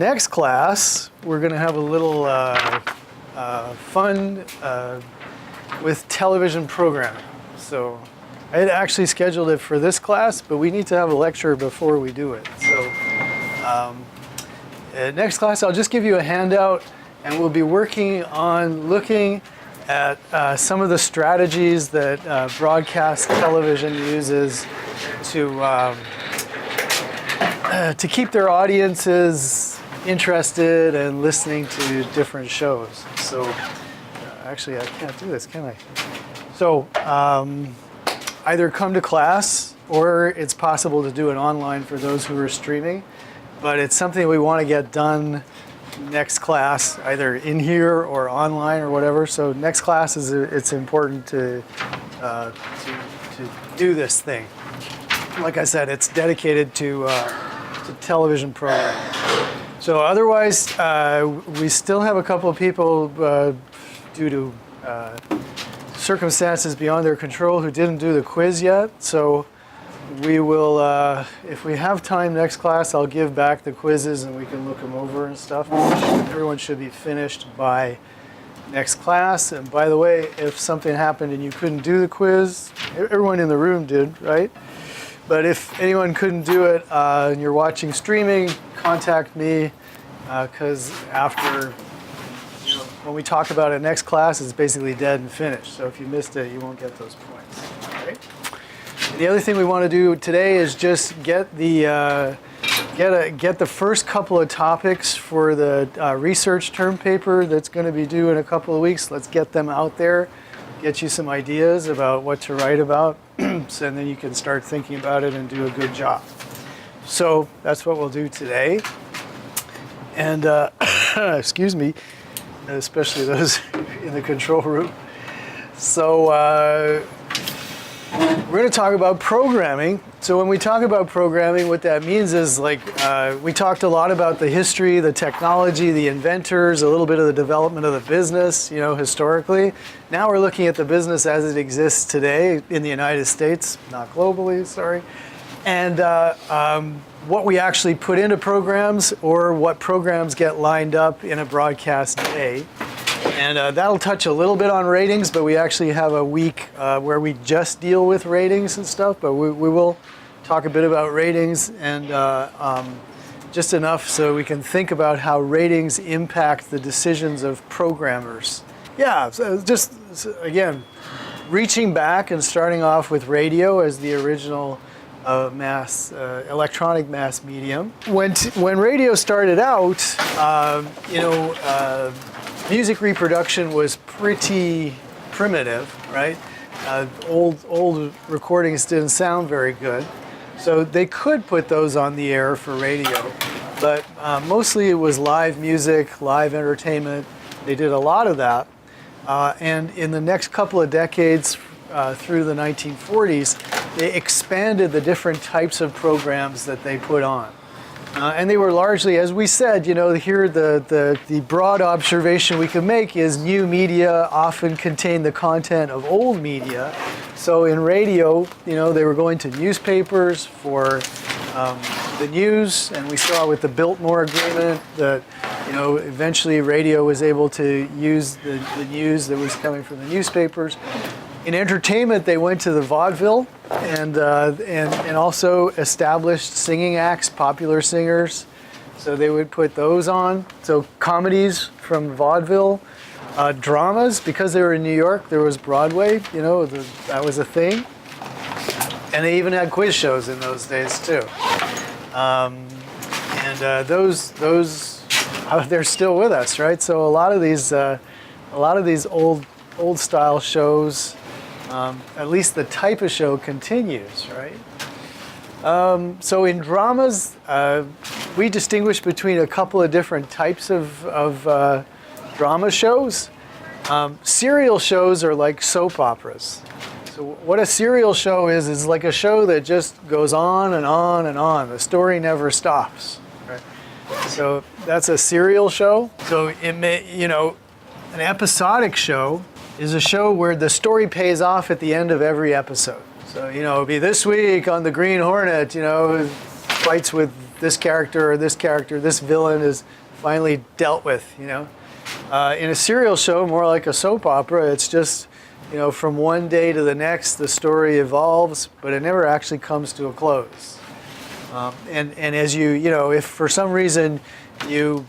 next class, we're going to have a little fun with television programming. So I had actually scheduled it for this class, but we need to have a lecture before we do it. So next class, I'll just give you a handout, and we'll be working on looking at some of the strategies that broadcast television uses to keep their audiences interested and listening to different shows. So actually, I can't do this, can I? So either come to class, or it's possible to do it online for those who are streaming. But it's something we want to get done next class, either in here or online or whatever. So next class it's important to do this thing. Like I said, it's dedicated to television programming. So otherwise, we still have a couple of people due to circumstances beyond their control who didn't do the quiz yet. So we will, if we have time next class, I'll give back the quizzes and we can look them over and stuff. Everyone should be finished by next class. And by the way, if something happened and you couldn't do the quiz, everyone in the room did, right? But if anyone couldn't do it and you're watching streaming, contact me, because after, when we talk about it next class, it's basically dead and finished. So if you missed it, you won't get those points. All right? The other thing we want to do today is just get the first couple of topics for the research term paper that's going to be due in a couple of weeks. Let's get them out there, get you some ideas about what to write about, so then you can start thinking about it and do a good job. So that's what we'll do today. And excuse me, especially those in the control room. So we're going to talk about programming. So when we talk about programming, what that means is, like, we talked a lot about the history, the technology, the inventors, a little bit of the development of the business, historically. Now we're looking at the business as it exists today in the United States, not globally, sorry. And what we actually put into programs, or what programs get lined up in a broadcast day. And that'll touch a little bit on ratings, but we actually have a week where we just deal with ratings and stuff, but we will talk a bit about ratings, and just enough so we can think about how ratings impact the decisions of programmers. Yeah, so just, again, reaching back and starting off with radio as the original electronic mass medium. When radio started out, music reproduction was pretty primitive, right? Old recordings didn't sound very good, so they could put those on the air for radio, but mostly it was live music, live entertainment. They did a lot of that, and in the next couple of decades, through the 1940s, they expanded the different types of programs that they put on. And they were largely, as we said, here the broad observation we can make is new media often contain the content of old media. So in radio, they were going to newspapers for the news, and we saw with the Biltmore Agreement that, eventually radio was able to use the news that was coming from the newspapers. In entertainment, they went to the vaudeville and also established singing acts, popular singers. So they would put those on. So comedies from vaudeville, dramas, because they were in New York, there was Broadway, that was a thing. And they even had quiz shows in those days too. Those they're still with us, right? So a lot of these old style shows. At least the type of show continues, right? So in dramas, we distinguish between a couple of different types of drama shows. Serial shows are like soap operas. So what a serial show is like a show that just goes on and on and on. The story never stops, right? So that's a serial show. So it may, an episodic show is a show where the story pays off at the end of every episode. So, it'll be this week on the Green Hornet, fights with this character or this villain is finally dealt with, In a serial show, more like a soap opera, it's just, from one day to the next, the story evolves, but it never actually comes to a close. And as if for some reason you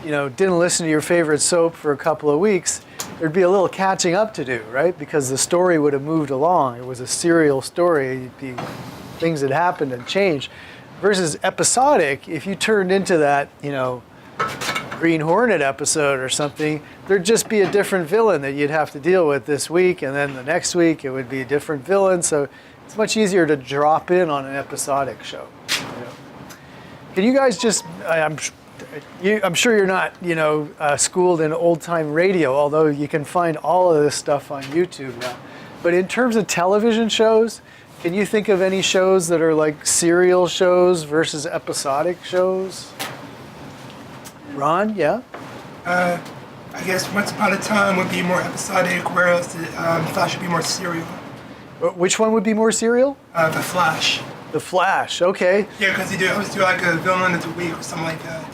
didn't listen to your favorite soap for a couple of weeks, there'd be a little catching up to do, right? Because the story would have moved along. It was a serial story. Things had happened and changed. Versus episodic, if you turned into that, Green Hornet episode or something, there'd just be a different villain that you'd have to deal with this week, and then the next week it would be a different villain. So it's much easier to drop in on an episodic show. Can you guys just, I'm sure you're not, schooled in old-time radio, although you can find all of this stuff on YouTube now. But in terms of television shows, can you think of any shows that are like serial shows versus episodic shows? Ron, yeah? I guess Once Upon a Time would be more episodic, whereas the Flash would be more serial. Which one would be more serial? The Flash. The Flash, okay. Yeah, because he always do like a villain of the week or something like that.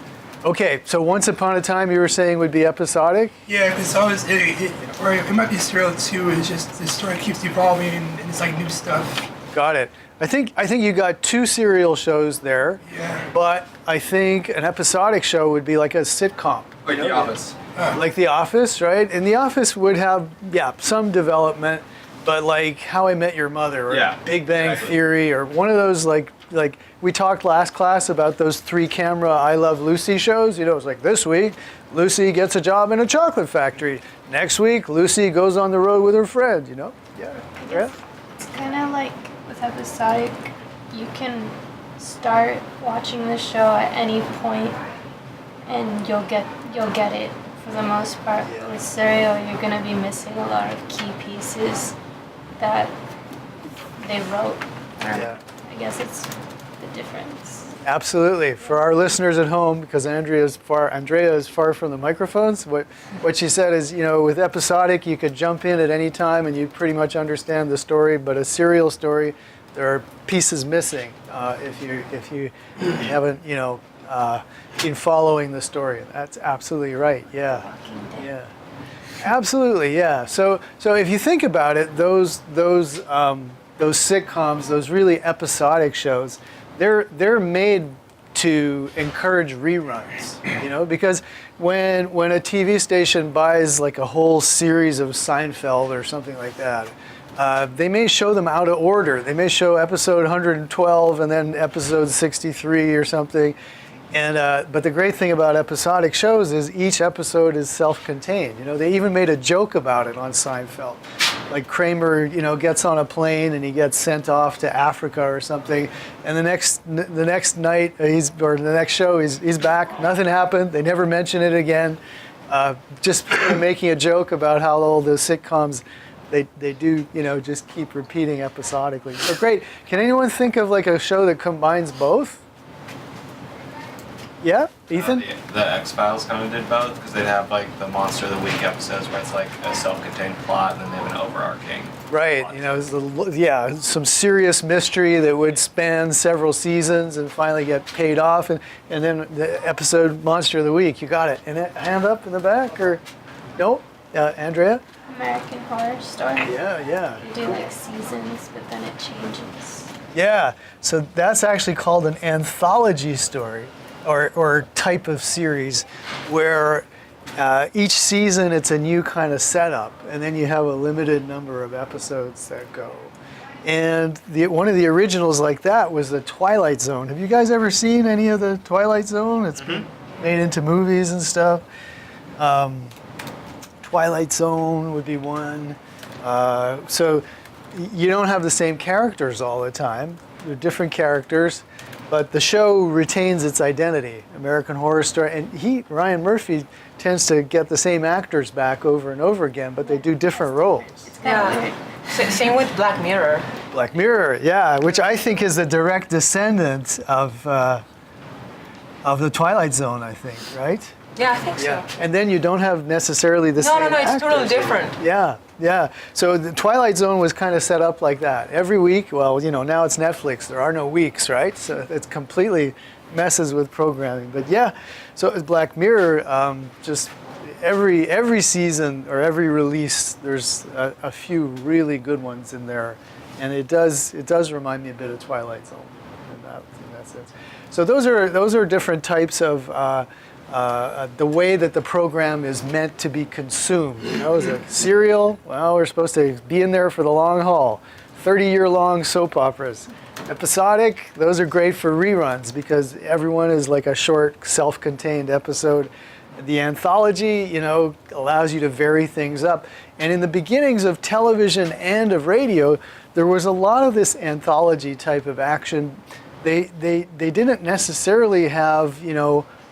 Okay, so Once Upon a Time you were saying would be episodic? Yeah, because always, or it might be serial too. It's just the story keeps evolving and it's like new stuff. Got it. I think you got two serial shows there. Yeah. But I think an episodic show would be like a sitcom. Like The Office. Like The Office, right? And The Office would have, some development, but like How I Met Your Mother or Big Bang Theory or one of those like we talked last class about those 3-camera I Love Lucy shows. It's like this week, Lucy gets a job in a chocolate factory. Next week, Lucy goes on the road with her friend, Yeah. It's kind of like with episodic, you can start watching the show at any point and you'll get it for the most part. Yeah. With serial, you're going to be missing a lot of key pieces that they wrote. Yeah. I guess it's the difference. Absolutely. For our listeners at home, because Andrea is far from the microphones, what she said is, with episodic, you could jump in at any time and you pretty much understand the story, but a serial story, there are pieces missing if you haven't, been following the story. That's absolutely right. Yeah. Yeah. Absolutely. Yeah. So if you think about it, those sitcoms, those really episodic shows, they're made to encourage reruns, because when a TV station buys like a whole series of Seinfeld or something like that, they may show them out of order. They may show episode 112 and then episode 63 or something. And but the great thing about episodic shows is each episode is self-contained. They even made a joke about it on Seinfeld. Like Kramer, gets on a plane and he gets sent off to Africa or something, and the next night the next show he's back. Nothing happened. They never mention it again. Just making a joke about how all the sitcoms they do just keep repeating episodically. So great. Can anyone think of like a show that combines both? Yeah, Ethan? The X-Files kind of did both, because they'd have like the Monster of the Week episodes where it's like a self-contained plot and then they have an overarching Right, plot. Some serious mystery that would span several seasons and finally get paid off, and then the episode Monster of the Week. You got it. And hand up in the back, or no? Andrea? American Horror Story. Yeah. You do like seasons, but then it changes. Yeah, so that's actually called an anthology story. Or type of series where each season it's a new kind of setup, and then you have a limited number of episodes that go. And one of the originals like that was the Twilight Zone. Have you guys ever seen any of the Twilight Zone? It's been made into movies and stuff. Twilight Zone would be one. So you don't have the same characters all the time. They're different characters. But the show retains its identity, American Horror Story, and Ryan Murphy, tends to get the same actors back over and over again, but they do different roles. Yeah. Same with Black Mirror. Black Mirror, yeah, which I think is a direct descendant of the Twilight Zone, I think, right? Yeah, I think so. And then you don't have necessarily the same No, it's totally actors. different. Yeah. So the Twilight Zone was kind of set up like that. Every week, well, now it's Netflix. There are no weeks, right? So it's completely messes with programming. But yeah, so it's Black Mirror, just every season or every release, there's a few really good ones in there. And it does remind me a bit of Twilight Zone in that sense. So those are different types of the way that the program is meant to be consumed. Is it serial? Well, we're supposed to be in there for the long haul. 30-year-long soap operas. Episodic, those are great for reruns because everyone is like a short, self-contained episode. The anthology, allows you to vary things up. And in the beginnings of television and of radio, there was a lot of this anthology type of action. They didn't necessarily have,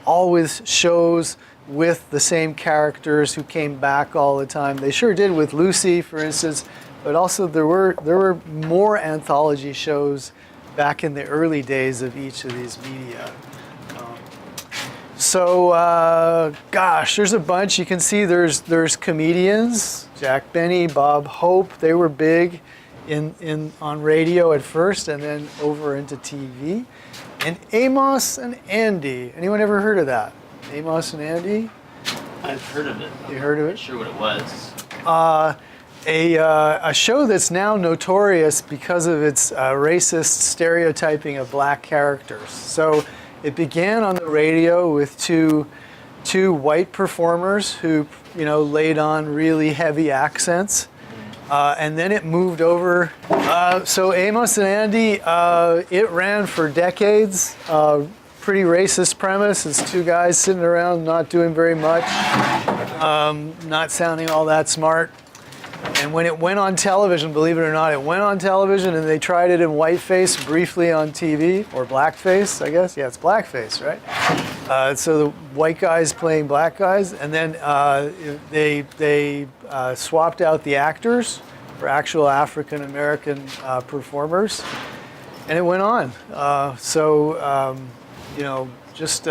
always shows with the same characters who came back all the time. They sure did with Lucy, for instance, but also there were more anthology shows back in the early days of each of these media. Gosh, there's a bunch. You can see there's comedians, Jack Benny, Bob Hope. They were big on radio at first and then over into TV. And Amos and Andy. Anyone ever heard of that? Amos and Andy? I've heard of it. You heard of it? I'm not sure what it was. A show that's now notorious because of its racist stereotyping of black characters. So it began on the radio with two white performers who laid on really heavy accents. And then it moved over. So Amos and Andy, it ran for decades. Pretty racist premise. It's two guys sitting around not doing very much, not sounding all that smart. And when it went on television, believe it or not, it went on television and they tried it in whiteface briefly on TV, or blackface, I guess. Yeah, it's blackface, right? So the white guys playing black guys, and then they swapped out the actors for actual African American performers, and it went on. Just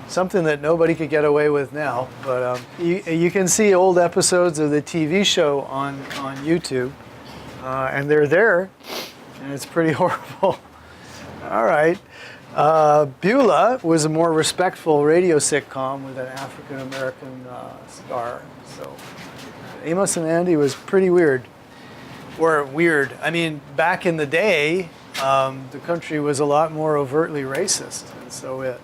something that nobody could get away with now. But you can see old episodes of the TV show on YouTube, and they're there, and it's pretty horrible. All right. Beulah was a more respectful radio sitcom with an African American star. So Amos and Andy was pretty weird. Or weird. I mean, back in the day, the country was a lot more overtly racist, and so it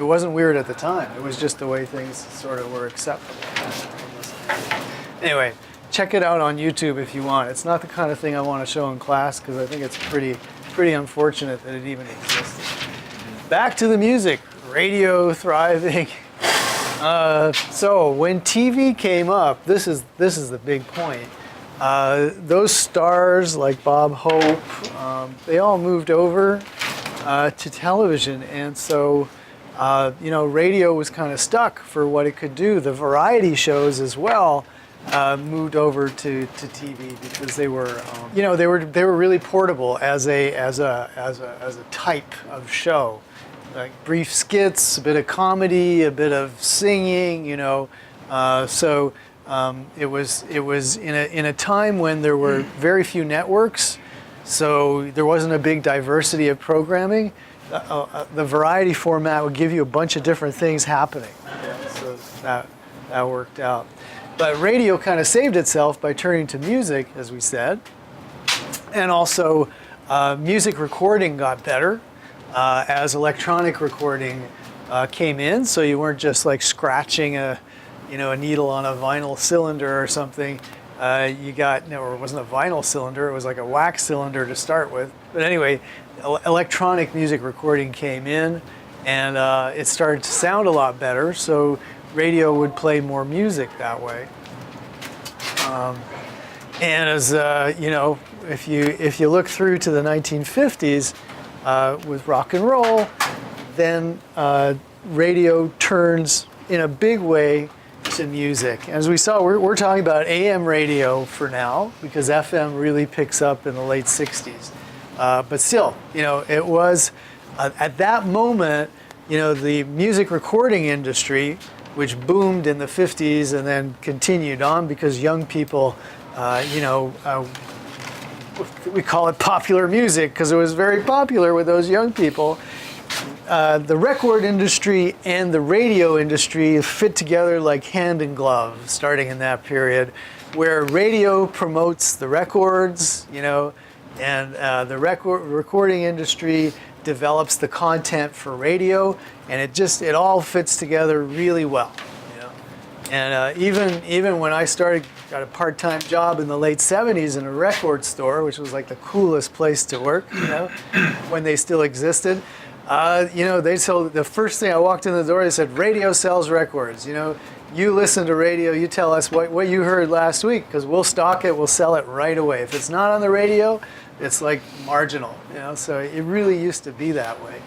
wasn't weird at the time. It was just the way things sort of were acceptable. Anyway, check it out on YouTube if you want. It's not the kind of thing I want to show in class because I think it's pretty unfortunate that it even existed. Back to the music. Radio thriving. So when TV came up, this is the big point. Those stars like Bob Hope, they all moved over to television, and so radio was kind of stuck for what it could do. The variety shows as well moved over to TV because they were they were really portable as a type of show, like brief skits, a bit of comedy, a bit of singing, so. It was in a time when there were very few networks, so there wasn't a big diversity of programming. The variety format would give you a bunch of different things happening, so that worked out. But radio kind of saved itself by turning to music, as we said, and also music recording got better as electronic recording came in, so you weren't just like scratching a needle on a vinyl cylinder or something. It wasn't a vinyl cylinder, it was like a wax cylinder to start with. But anyway, electronic music recording came in, and it started to sound a lot better, so radio would play more music that way. And as if you look through to the 1950s with rock and roll, then radio turns in a big way to music. As we saw, we're talking about AM radio for now because FM really picks up in the late 60s. But still, it was at that moment the music recording industry, which boomed in the 50s and then continued on because young people, we call it popular music because it was very popular with those young people. The record industry and the radio industry fit together like hand in glove, starting in that period, where radio promotes the records, and the recording industry develops the content for radio, and it all fits together really well. And even when I got a part-time job in the late 70s in a record store, which was like the coolest place to work, when they still existed. They sold, the first thing I walked in the door, they said, radio sells records. You listen to radio, you tell us what you heard last week, because we'll stock it, we'll sell it right away. If it's not on the radio, it's like marginal, so it really used to be that way.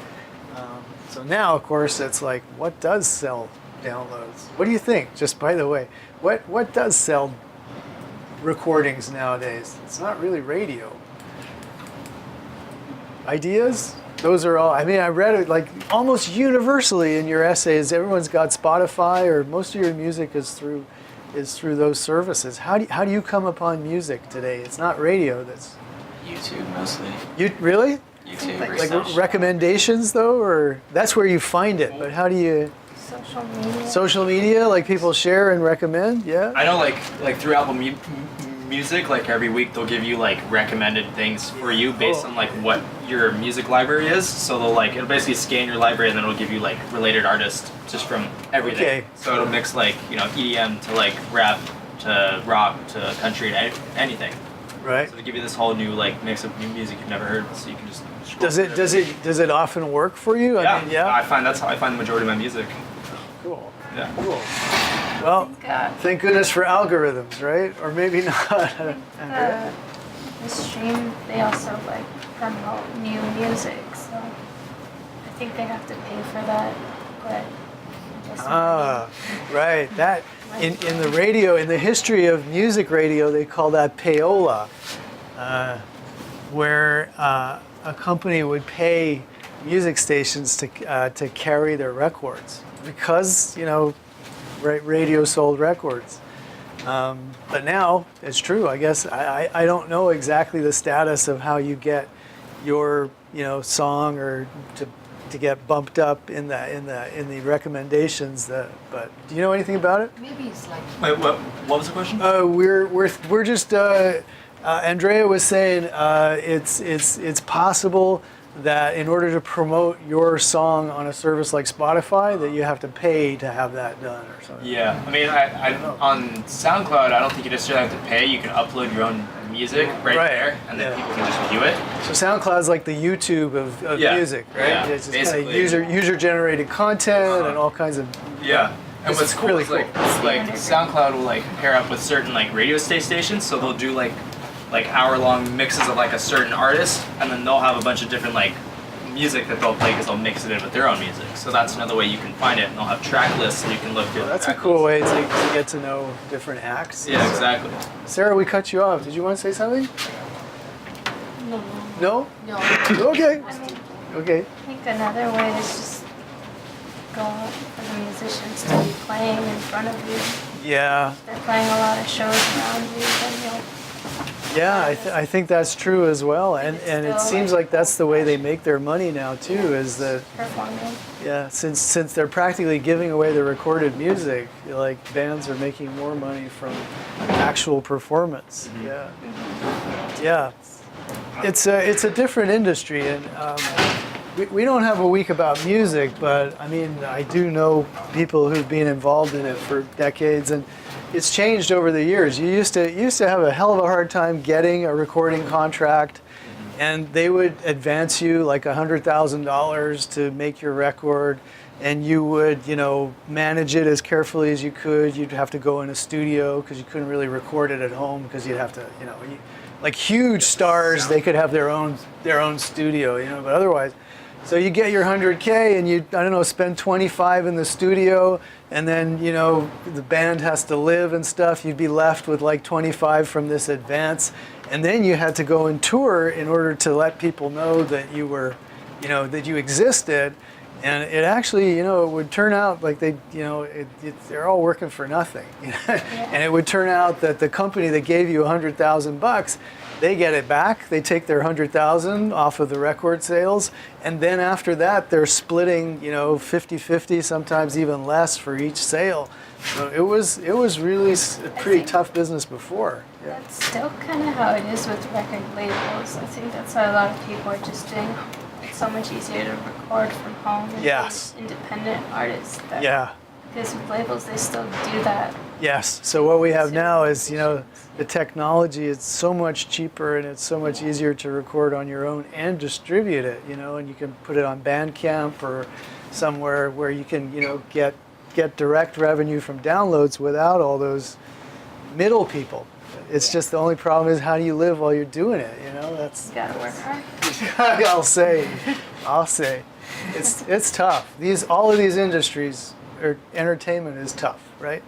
So now, of course, it's like, what does sell downloads? What do you think? Just by the way, what does sell recordings nowadays? It's not really radio. Ideas? Those are all, I read it like almost universally in your essays. Everyone's got Spotify, or most of your music is through those services. How do you come upon music today? It's not radio. That's YouTube mostly. You really? YouTube Like research. recommendations though, or that's where you find it. But how do you? Social media. Social media, like people share and recommend. Yeah. I know, like through Apple Music, like every week they'll give you like recommended things for you based on like what your music library is. So it'll basically scan your library and then it'll give you like related artists just from everything. Okay. So it'll mix like EDM to like rap to rock to country to anything. Right. So they give you this whole new like mix of new music you've never heard. So you can just scroll Does it often work for you? Yeah. I find that's how I find the majority of my music. Cool. Yeah. Cool. Well, thank goodness for algorithms, right? Or maybe not. The stream, they also like promote new music, so I think they have to pay for that, but I guess Right. That in the radio, in the history of music radio, they call that payola, where a company would pay music stations to carry their records because radio sold records. But now it's true. I guess I don't know exactly the status of how you get your song or to get bumped up in the recommendations. But do you know anything about it? Maybe it's like Wait, what was the question? We're just Andrea was saying it's possible that in order to promote your song on a service like Spotify, that you have to pay to have that done or something. Yeah, I on SoundCloud, I don't think you necessarily have to pay. You can upload your own music right there, and then people can just view it. So SoundCloud's like the YouTube of music, right? Yeah, It's just kind of basically. user-generated content and all kinds of. Yeah. And It's what's cool really is like SoundCloud will like pair up with certain like radio stations, so they'll do like hour-long mixes of like a certain artist, and then they'll have a bunch of different like music that they'll play because they'll mix it in with their own music. So that's another way you can find it, and they'll have track lists so you can look through. That's a cool way to get to know different acts. Yeah, exactly. Sarah, we cut you off. Did you want to say something? No. No? no. Okay. I mean, Okay. I think another way is just go for the musicians to be playing in front of you. Yeah. They're playing a lot of shows around you, then you'll. Yeah, I think that's true as well, and it seems like that's the way they make their money now too. Is that Performing. since they're practically giving away the recorded music, like bands are making more money from actual performance. Yeah. It's a different industry, and we don't have a week about music, but I do know people who've been involved in it for decades, and it's changed over the years. You used to have a hell of a hard time getting a recording contract, and they would advance you like $100,000 to make your record, and you would manage it as carefully as you could. You'd have to go in a studio because you couldn't really record it at home because you'd have to like huge stars, they could have their own studio, but otherwise. So you get your 100K and you, spend 25 in the studio, and then, the band has to live and stuff. You'd be left with like 25 from this advance. And then you had to go and tour in order to let people know that you were, that you existed. And it actually, it would turn out like they're all working for nothing. And it would turn out that the company that gave you $100,000, they get it back. They take their 100,000 off of the record sales, and then after that, they're splitting, 50-50, sometimes even less for each sale. So it was really a pretty tough business before. Yeah. That's still kind of how it is with record labels. I think that's why a lot of people are just doing. It's so much easier to record from home. And Yes. Independent artists. Yeah. Because with labels, they still do that. Yes. So what we have now is, the technology is so much cheaper and it's so much easier to record on your own and distribute it, and you can put it on Bandcamp or somewhere where you can, get direct revenue from downloads without all those middle people. It's just the only problem is how do you live while you're doing it, That's You gotta work hard. I'll say, it's tough. All of these industries, or entertainment is tough, right?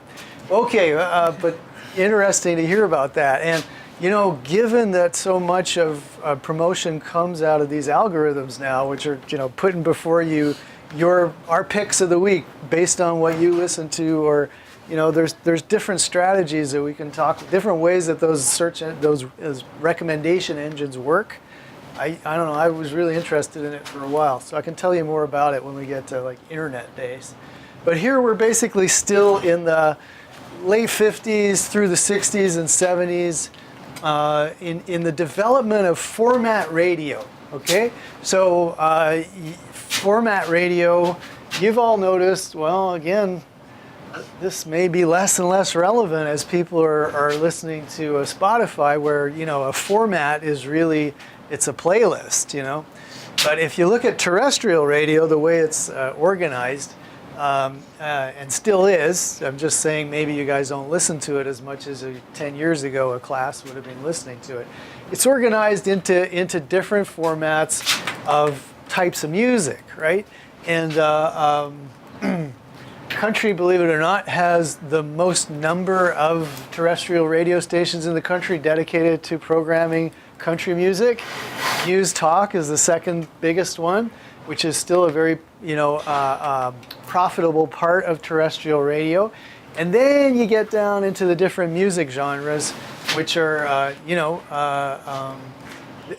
Okay, but interesting to hear about that. And given that so much of promotion comes out of these algorithms now, which are putting before you our picks of the week based on what you listen to, or there's different strategies that we can talk, different ways that those recommendation engines work. I don't know, I was really interested in it for a while, so I can tell you more about it when we get to like internet days. But here we're basically still in the late 50s through the 60s and 70s in the development of format radio, okay? So format radio, you've all noticed, well, again, this may be less and less relevant as people are listening to a Spotify where, a format is really, it's a playlist, But if you look at terrestrial radio, the way it's organized, and still is, I'm just saying maybe you guys don't listen to it as much as 10 years ago a class would have been listening to it. It's organized into different formats of types of music, right? And country, believe it or not, has the most number of terrestrial radio stations in the country dedicated to programming country music. News Talk is the second biggest one, which is still a very, profitable part of terrestrial radio. And then you get down into the different music genres, which are,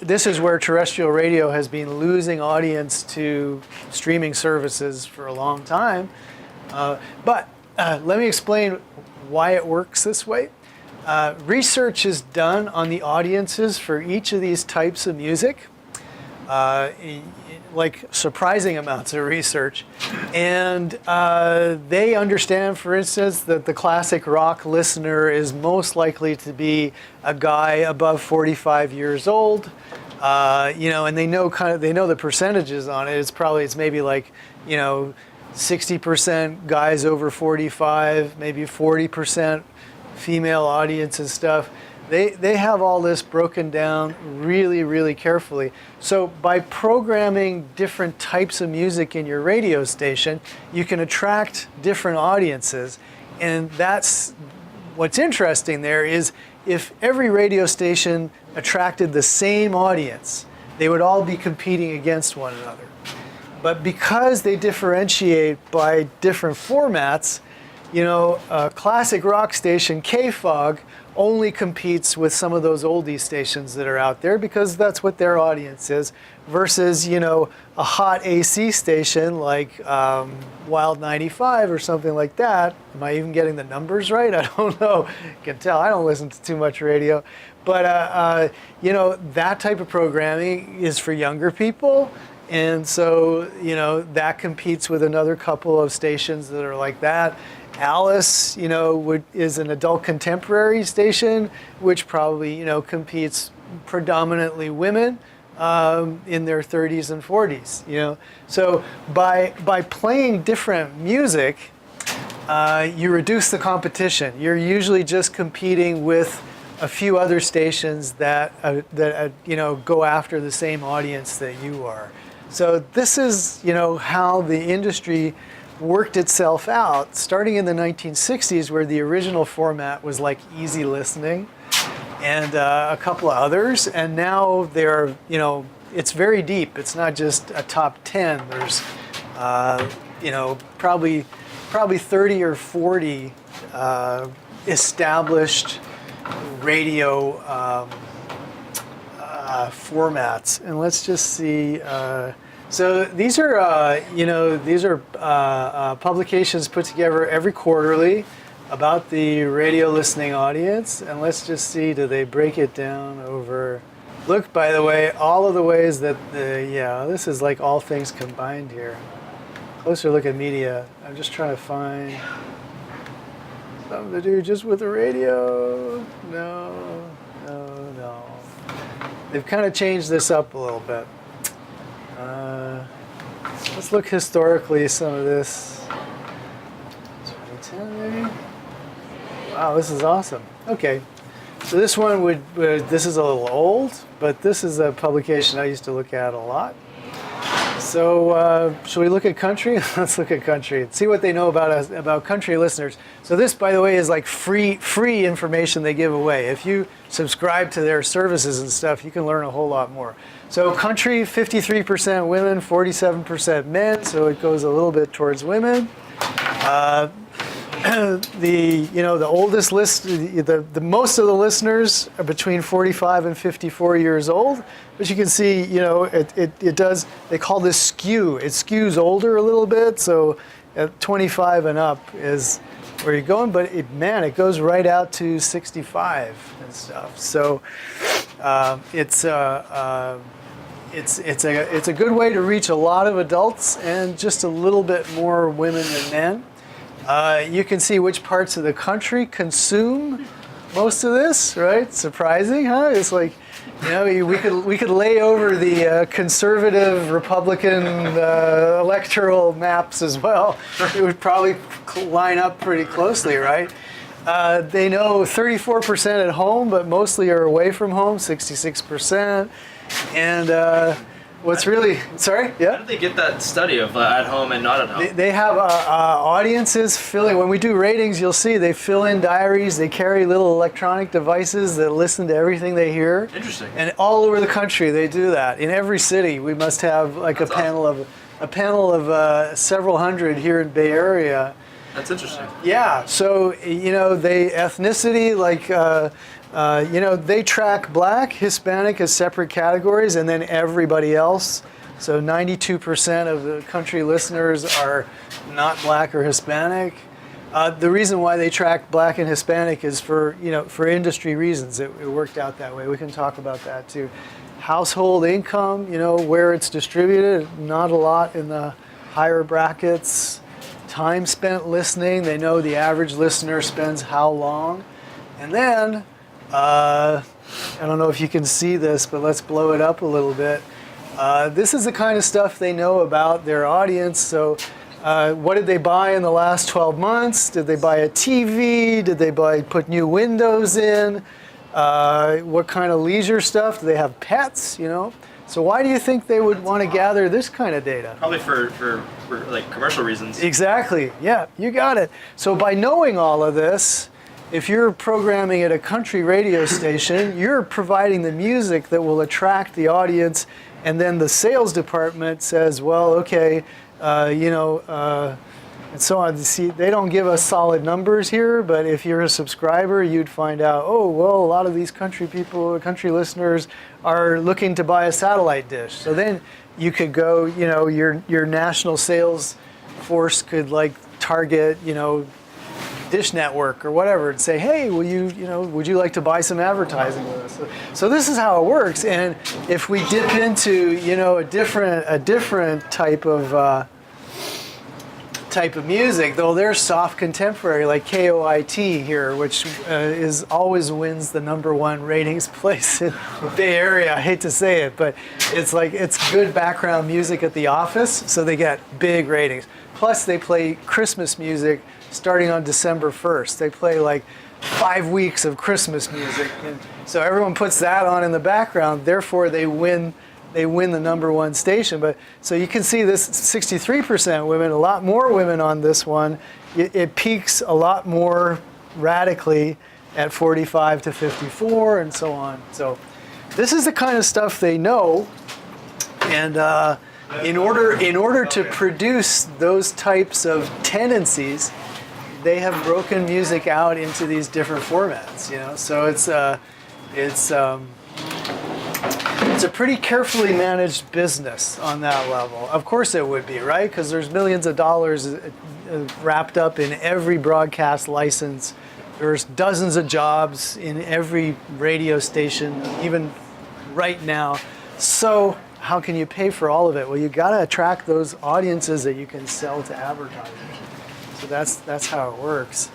this is where terrestrial radio has been losing audience to streaming services for a long time. But let me explain why it works this way. Research is done on the audiences for each of these types of music, like surprising amounts of research. And they understand, for instance, that the classic rock listener is most likely to be a guy above 45 years old, and they know the percentages on it. It's maybe like, 60% guys over 45, maybe 40% female audience and stuff. They have all this broken down really, really carefully. So by programming different types of music in your radio station, you can attract different audiences. And that's what's interesting there is if every radio station attracted the same audience, they would all be competing against one another. But because they differentiate by different formats, a classic rock station, KFOG, only competes with some of those oldie stations that are out there because that's what their audience is, versus, a hot AC station like Wild 95 or something like that. Am I even getting the numbers right? I don't know. You can tell I don't listen to too much radio. But, that type of programming is for younger people. And so, that competes with another couple of stations that are like that. Alice, is an adult contemporary station, which probably, competes predominantly women in their 30s and 40s, So by playing different music, you reduce the competition. You're usually just competing with a few other stations that go after the same audience that you are. So this is, how the industry worked itself out, starting in the 1960s, where the original format was like easy listening and a couple of others. And now they're, it's very deep. It's not just a top 10. There's probably 30 or 40 established radio formats. And let's just see. So these are, publications put together every quarterly about the radio listening audience. And let's just see, do they break it down over... Look, by the way, all of the ways that this is like all things combined here. Closer look at media. I'm just trying to find something to do just with the radio. No. They've kind of changed this up a little bit. Let's look historically some of this. 2010 maybe? Wow, this is awesome. Okay. So this one this is a little old, but this is a publication I used to look at a lot. So should we look at country? Let's look at country and see what they know about country listeners. So this, by the way, is like free information they give away. If you subscribe to their services and stuff, you can learn a whole lot more. So country, 53% women, 47% men. So it goes a little bit towards women. The oldest list, the most of the listeners are between 45 and 54 years old. But you can see, it does. They call this skew. It skews older a little bit. So at 25 and up is where you're going. But it goes right out to 65 and stuff. So it's a good way to reach a lot of adults and just a little bit more women than men. You can see which parts of the country consume most of this, right? Surprising, huh? It's like, we could lay over the conservative Republican electoral maps as well. It would probably line up pretty closely, right? They know 34% at home, but mostly are away from home, 66%. And what's really, sorry? Yeah? How did they get that study of at home and not at home? They have audiences filling, when we do ratings, you'll see they fill in diaries, they carry little electronic devices that listen to everything they hear. Interesting. And all over the country they do that. In every city we must have like a panel of several hundred here in Bay Area. That's interesting. Yeah, so, they ethnicity, like, they track Black, Hispanic as separate categories, and then everybody else. So 92% of the country listeners are not Black or Hispanic. The reason why they track Black and Hispanic is for industry reasons. It worked out that way. We can talk about that too. Household income, where it's distributed, not a lot in the higher brackets. Time spent listening, they know the average listener spends how long. And then, I don't know if you can see this, but let's blow it up a little bit. This is the kind of stuff they know about their audience. So what did they buy in the last 12 months? Did they buy a TV? Did they put new windows in? What kind of leisure stuff? Do they have pets, So why do you think they would want to gather this kind of data? Probably for like commercial reasons. Exactly. Yeah, you got it. So by knowing all of this, if you're programming at a country radio station, you're providing the music that will attract the audience, and then the sales department says, well, okay, and so on. See, they don't give us solid numbers here, but if you're a subscriber, you'd find out, oh, well, a lot of these country listeners are looking to buy a satellite dish. So then you could go, your national sales force could target, Dish Network or whatever, and say, hey, would you like to buy some advertising with us? So this is how it works. And if we dip into, a different type of music, though, there's soft contemporary like KOIT here, which always wins the #1 ratings place in the Bay Area. I hate to say it, but it's good background music at the office, so they get big ratings. Plus, they play Christmas music starting on December 1st. They play 5 weeks of Christmas music, and so everyone puts that on in the background. Therefore, they win the #1 station. But so you can see this 63% women, a lot more women on this one. It peaks a lot more radically at 45 to 54 and so on. So this is the kind of stuff they know, and in order to produce those types of tendencies, they have broken music out into these different formats. So it's a pretty carefully managed business on that level. Of course it would be, right? Because there's millions of dollars wrapped up in every broadcast license. There's dozens of jobs in every radio station, even right now. So how can you pay for all of it? Well, you got to attract those audiences that you can sell to advertisers. So that's how it works.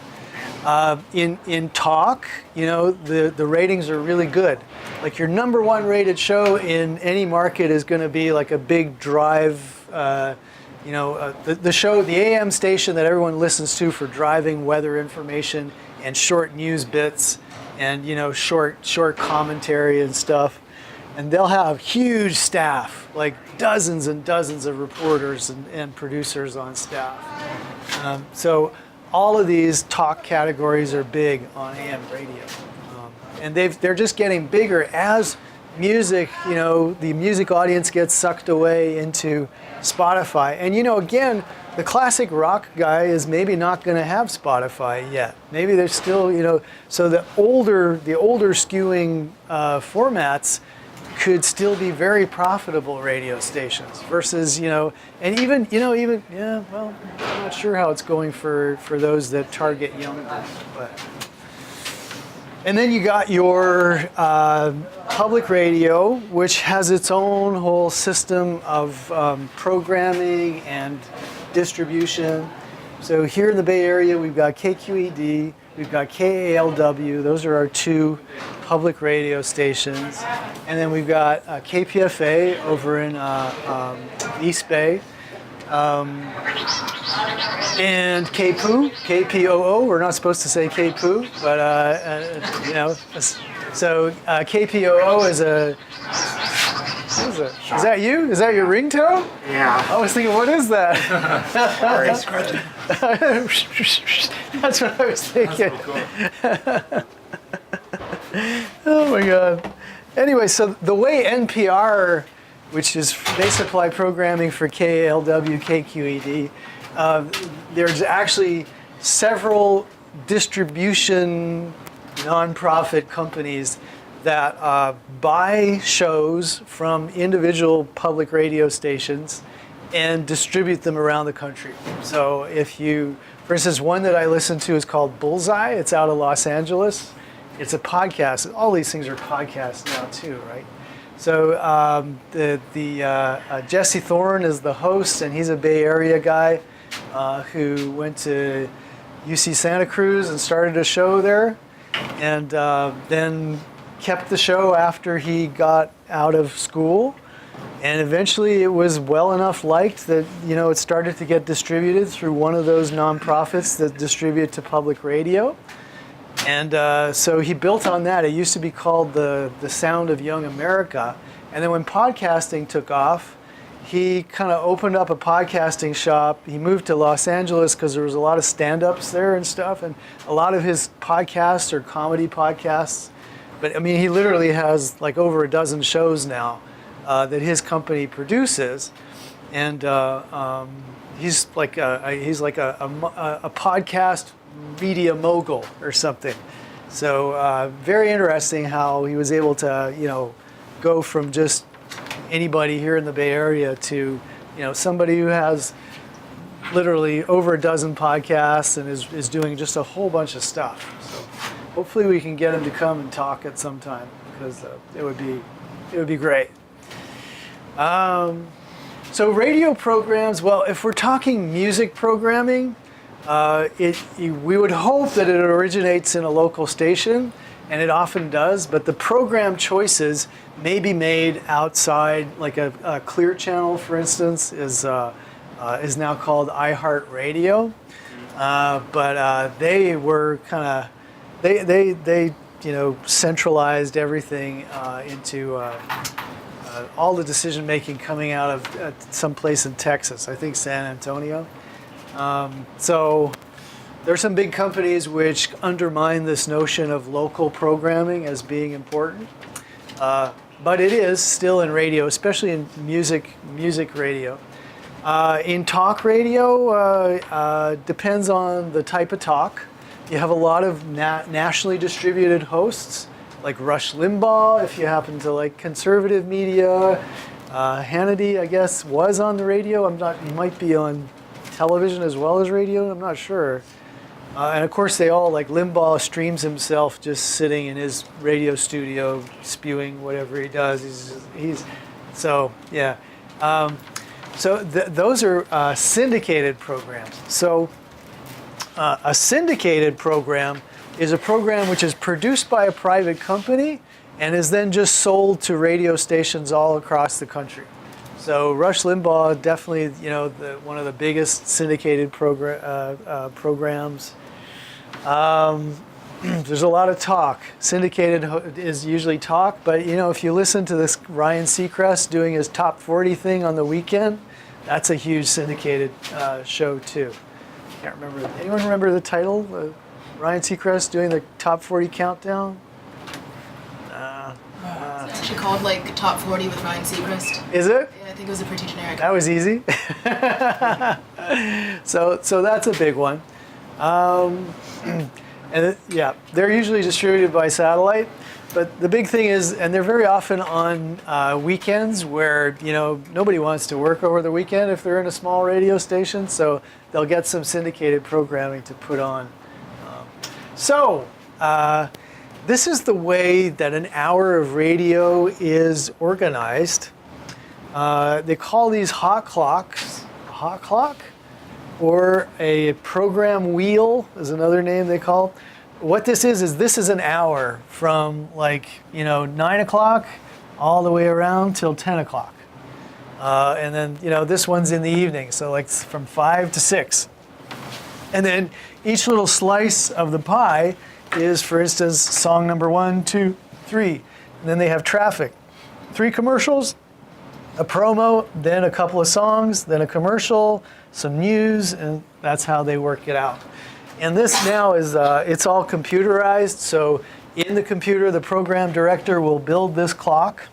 In talk, the ratings are really good. Like your number one rated show in any market is going to be like a big drive. The show, the AM station that everyone listens to for driving weather information and short news bits, and short commentary and stuff. And they'll have huge staff, like dozens and dozens of reporters and producers on staff. So all of these talk categories are big on AM radio. And they're just getting bigger as music, the music audience gets sucked away into Spotify. And again, the classic rock guy is maybe not going to have Spotify yet. Maybe they're still, so the older skewing formats could still be very profitable radio stations versus, and I'm not sure how it's going for those that target younger, but. And then you got your public radio, which has its own whole system of programming and distribution. So here in the Bay Area, we've got KQED, we've got KALW. Those are our two public radio stations. And then we've got KPFA over in East Bay. And KPOO, we're not supposed to say KPOO, but so KPOO is is that you? Is that your ringtone? Yeah. I was thinking, what is that? Sorry, scratching. That's what I was thinking. Cool. Oh my God. Anyway, so the way NPR, which is, they supply programming for KALW, KQED, there's actually several distribution nonprofit companies that buy shows from individual public radio stations and distribute them around the country. So for instance, one that I listen to is called Bullseye. It's out of Los Angeles. It's a podcast. All these things are podcasts now too, right? So Jesse Thorne is the host, and he's a Bay Area guy who went to UC Santa Cruz and started a show there, and then kept the show after he got out of school. And eventually it was well enough liked that, it started to get distributed through one of those nonprofits that distribute to public radio. And so he built on that. It used to be called the Sound of Young America. And then when podcasting took off, he kind of opened up a podcasting shop. He moved to Los Angeles because there was a lot of stand-ups there and stuff. And a lot of his podcasts are comedy podcasts. But I mean, he literally has like over a dozen shows now that his company produces. And he's like a podcast media mogul or something. So very interesting how he was able to, go from just anybody here in the Bay Area to, somebody who has literally over a dozen podcasts and is doing just a whole bunch of stuff. So hopefully we can get him to come and talk at some time, because it would be great. So radio programs, well, if we're talking music programming, we would hope that it originates in a local station, and it often does, but the program choices may be made outside, like a Clear Channel, for instance, is now called iHeartRadio. But they were kind of, they centralized everything into all the decision making coming out of someplace in Texas, I think San Antonio. So there are some big companies which undermine this notion of local programming as being important. but it is still in radio, especially in music radio. In talk radio, depends on the type of talk. You have a lot of nationally distributed hosts, like Rush Limbaugh, if you happen to like conservative media. Hannity, I guess, was on the radio. He might be on television as well as radio, I'm not sure. And of course, they all, like Limbaugh streams himself just sitting in his radio studio spewing whatever he does. So, yeah. Those are syndicated programs. So a syndicated program is a program which is produced by a private company and is then just sold to radio stations all across the country. So Rush Limbaugh, definitely, one of the biggest syndicated programs. There's a lot of talk. Syndicated is usually talk, but if you listen to this Ryan Seacrest doing his top 40 thing on the weekend, that's a huge syndicated show too. Can't remember. Anyone remember the title? Ryan Seacrest doing the top 40 countdown? It's actually called like Top 40 with Ryan Seacrest. Is it? Yeah, I think it was a pretty generic. That was easy. So that's a big one. They're usually distributed by satellite. But the big thing is, and they're very often on weekends where nobody wants to work over the weekend if they're in a small radio station. So they'll get some syndicated programming to put on. This is the way that an hour of radio is organized. They call these hot clocks, a hot clock, or a program wheel is another name they call. What this is an hour from 9 o'clock all the way around till 10 o'clock. And then, this one's in the evening, so like from 5 to 6. And then each little slice of the pie is, for instance, song number 1, 2, 3. And then they have traffic. 3 commercials, a promo, then a couple of songs, then a commercial, some news, and that's how they work it out. And this now is, it's all computerized. So in the computer, the program director will build this clock.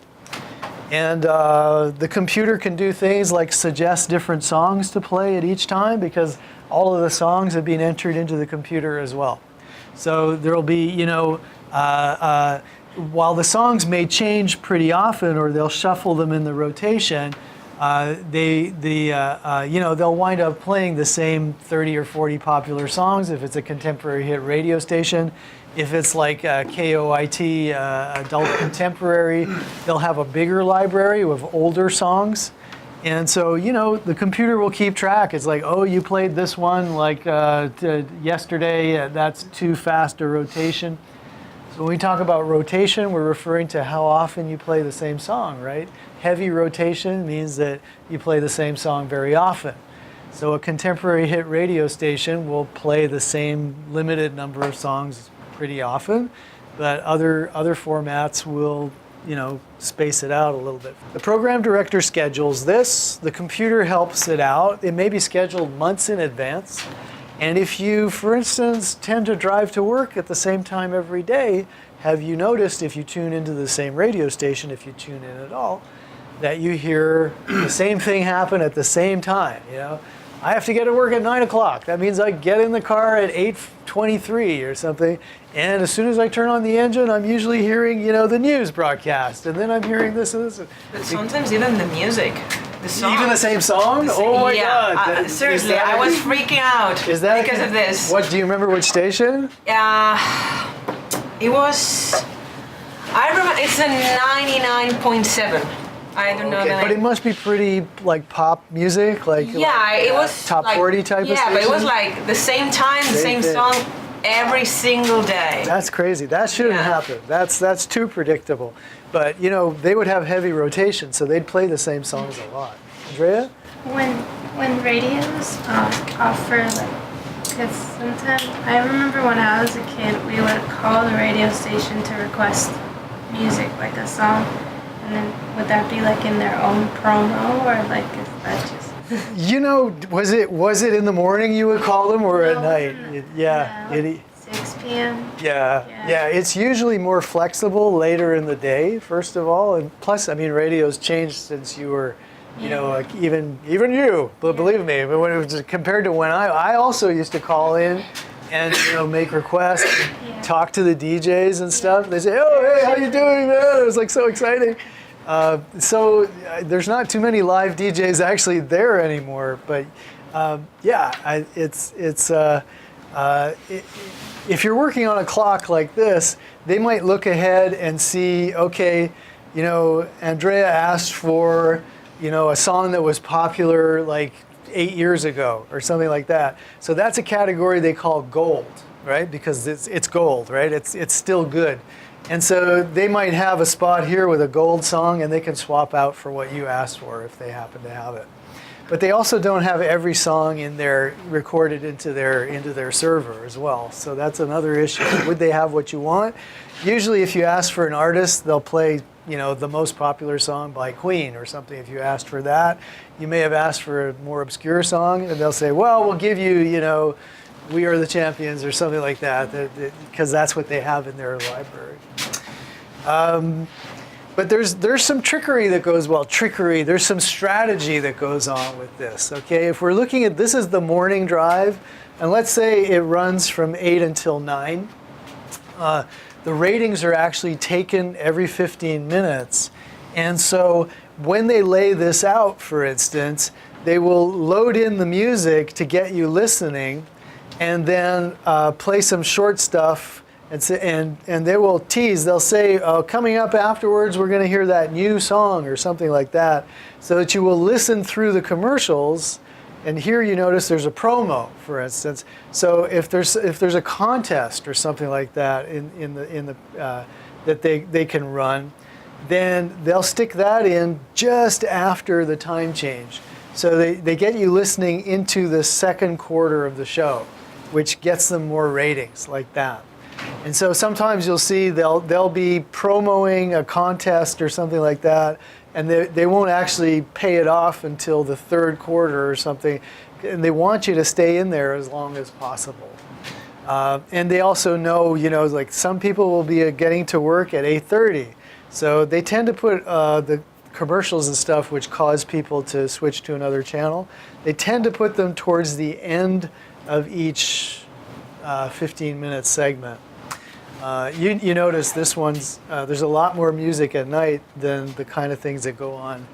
And the computer can do things like suggest different songs to play at each time because all of the songs have been entered into the computer as well. So there'll be, while the songs may change pretty often or they'll shuffle them in the rotation, they'll wind up playing the same 30 or 40 popular songs if it's a contemporary hit radio station. If it's like KOIT, adult contemporary, they'll have a bigger library with older songs. And so, the computer will keep track. It's like, oh, you played this one like yesterday, that's too fast a rotation. So when we talk about rotation, we're referring to how often you play the same song, right? Heavy rotation means that you play the same song very often. So a contemporary hit radio station will play the same limited number of songs pretty often, but other formats will space it out a little bit. The program director schedules this. The computer helps it out. It may be scheduled months in advance. And if you, for instance, tend to drive to work at the same time every day, have you noticed if you tune into the same radio station, if you tune in at all, that you hear the same thing happen at the same time? I have to get to work at 9 o'clock. That means I get in the car at 8:23 or something. And as soon as I turn on the engine, I'm usually hearing, the news broadcast. And then I'm hearing this and this. But sometimes even the music, the song. Even the same song? Oh my God. Seriously, I was freaking out because of this. What, do you remember which station? It was, I remember, it's a 99.7. I don't know. But it must be pretty like pop music, it was top 40 type of station. Yeah, but it was like the same time, the same song every single day. That's crazy. That shouldn't happen. That's too predictable. But they would have heavy rotation, so they'd play the same songs a lot. Andrea? When radios offer because sometimes I remember when I was a kid, we would call the radio station to request music, like a song. And then would that be like in their own promo or like is that just? Was it in the morning you would call them or at night? 6 p.m. Yeah, Yeah. yeah. It's usually more flexible later in the day, first of all, and plus, I mean, radio's changed since you were, you know, like even you. But believe me, but when it was compared to when I also used to call in, and you know, make requests, and talk to the DJs and stuff. They say, "Oh, hey, how you doing, man?" It was like so exciting. There's not too many live DJs actually there anymore, but if you're working on a clock like this, they might look ahead and see, okay, you know, Andrea asked for, you know, a song that was popular like 8 years ago or something like that. So that's a category they call gold, right? Because it's gold, right? It's still good. And so they might have a spot here with a gold song, and they can swap out for what you asked for if they happen to have it. But they also don't have every song in there recorded into their server as well. So that's another issue. Would they have what you want? Usually, if you ask for an artist, they'll play, you know, the most popular song by Queen or something. If you asked for that, you may have asked for a more obscure song, and they'll say, "Well, we'll give you, you know, We Are the Champions" or something like that, because that's what they have in their library. But there's some trickery that goes, there's some strategy that goes on with this, okay? If we're looking at, this is the morning drive, and let's say it runs from 8 until 9. The ratings are actually taken every 15 minutes. And so when they lay this out, for instance, they will load in the music to get you listening, and then play some short stuff. And they will tease. They'll say, coming up afterwards, we're going to hear that new song or something like that, so that you will listen through the commercials. And here you notice there's a promo, for instance. So if there's a contest or something like that that they can run, then they'll stick that in just after the time change. So they get you listening into the second quarter of the show, which gets them more ratings like that. And so sometimes you'll see they'll be promoting a contest or something like that, and they won't actually pay it off until the third quarter or something, and they want you to stay in there as long as possible. And they also know, you know, like some people will be getting to work at 8:30, so they tend to put the commercials and stuff which cause people to switch to another channel. They tend to put them towards the end of each 15-minute segment. You notice this one's, there's a lot more music at night than the kind of things that go on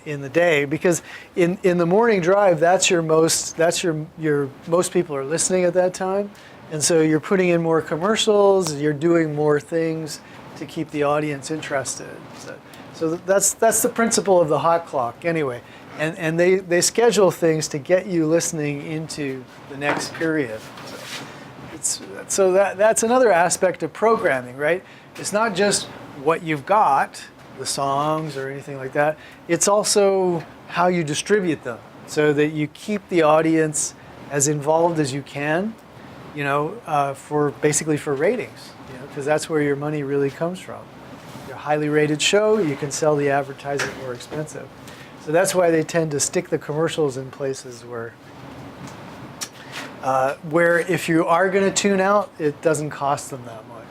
in the day, because in the morning drive, that's your most people are listening at that time, and so you're putting in more commercials, you're doing more things to keep the audience interested. So that's the principle of the hot clock anyway, and they schedule things to get you listening into the next period. So that's another aspect of programming, right? It's not just what you've got, the songs or anything like that. It's also how you distribute them, so that you keep the audience as involved as you can, you know, for ratings, you know, because that's where your money really comes from. You're a highly rated show, you can sell the advertising more expensive. So that's why they tend to stick the commercials in places where if you are going to tune out, it doesn't cost them that much.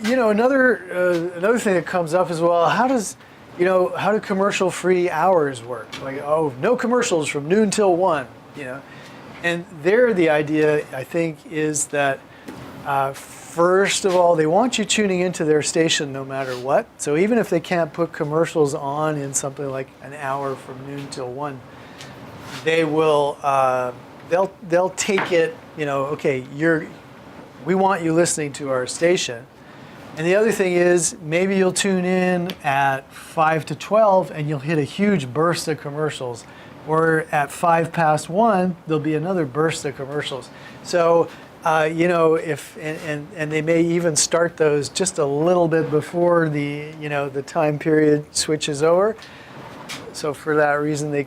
Another thing that comes up as well, how do commercial-free hours work? Like, no commercials from noon till 1, you know? And there the idea, I think, is that first of all, they want you tuning into their station no matter what. So even if they can't put commercials on in something like an hour from noon till 1, they will they'll take it, you know, okay, we want you listening to our station. And the other thing is, maybe you'll tune in at 5 to 12 and you'll hit a huge burst of commercials. Or at 5 past 1, there'll be another burst of commercials. So, and they may even start those just a little bit before the time period switches over. So for that reason, they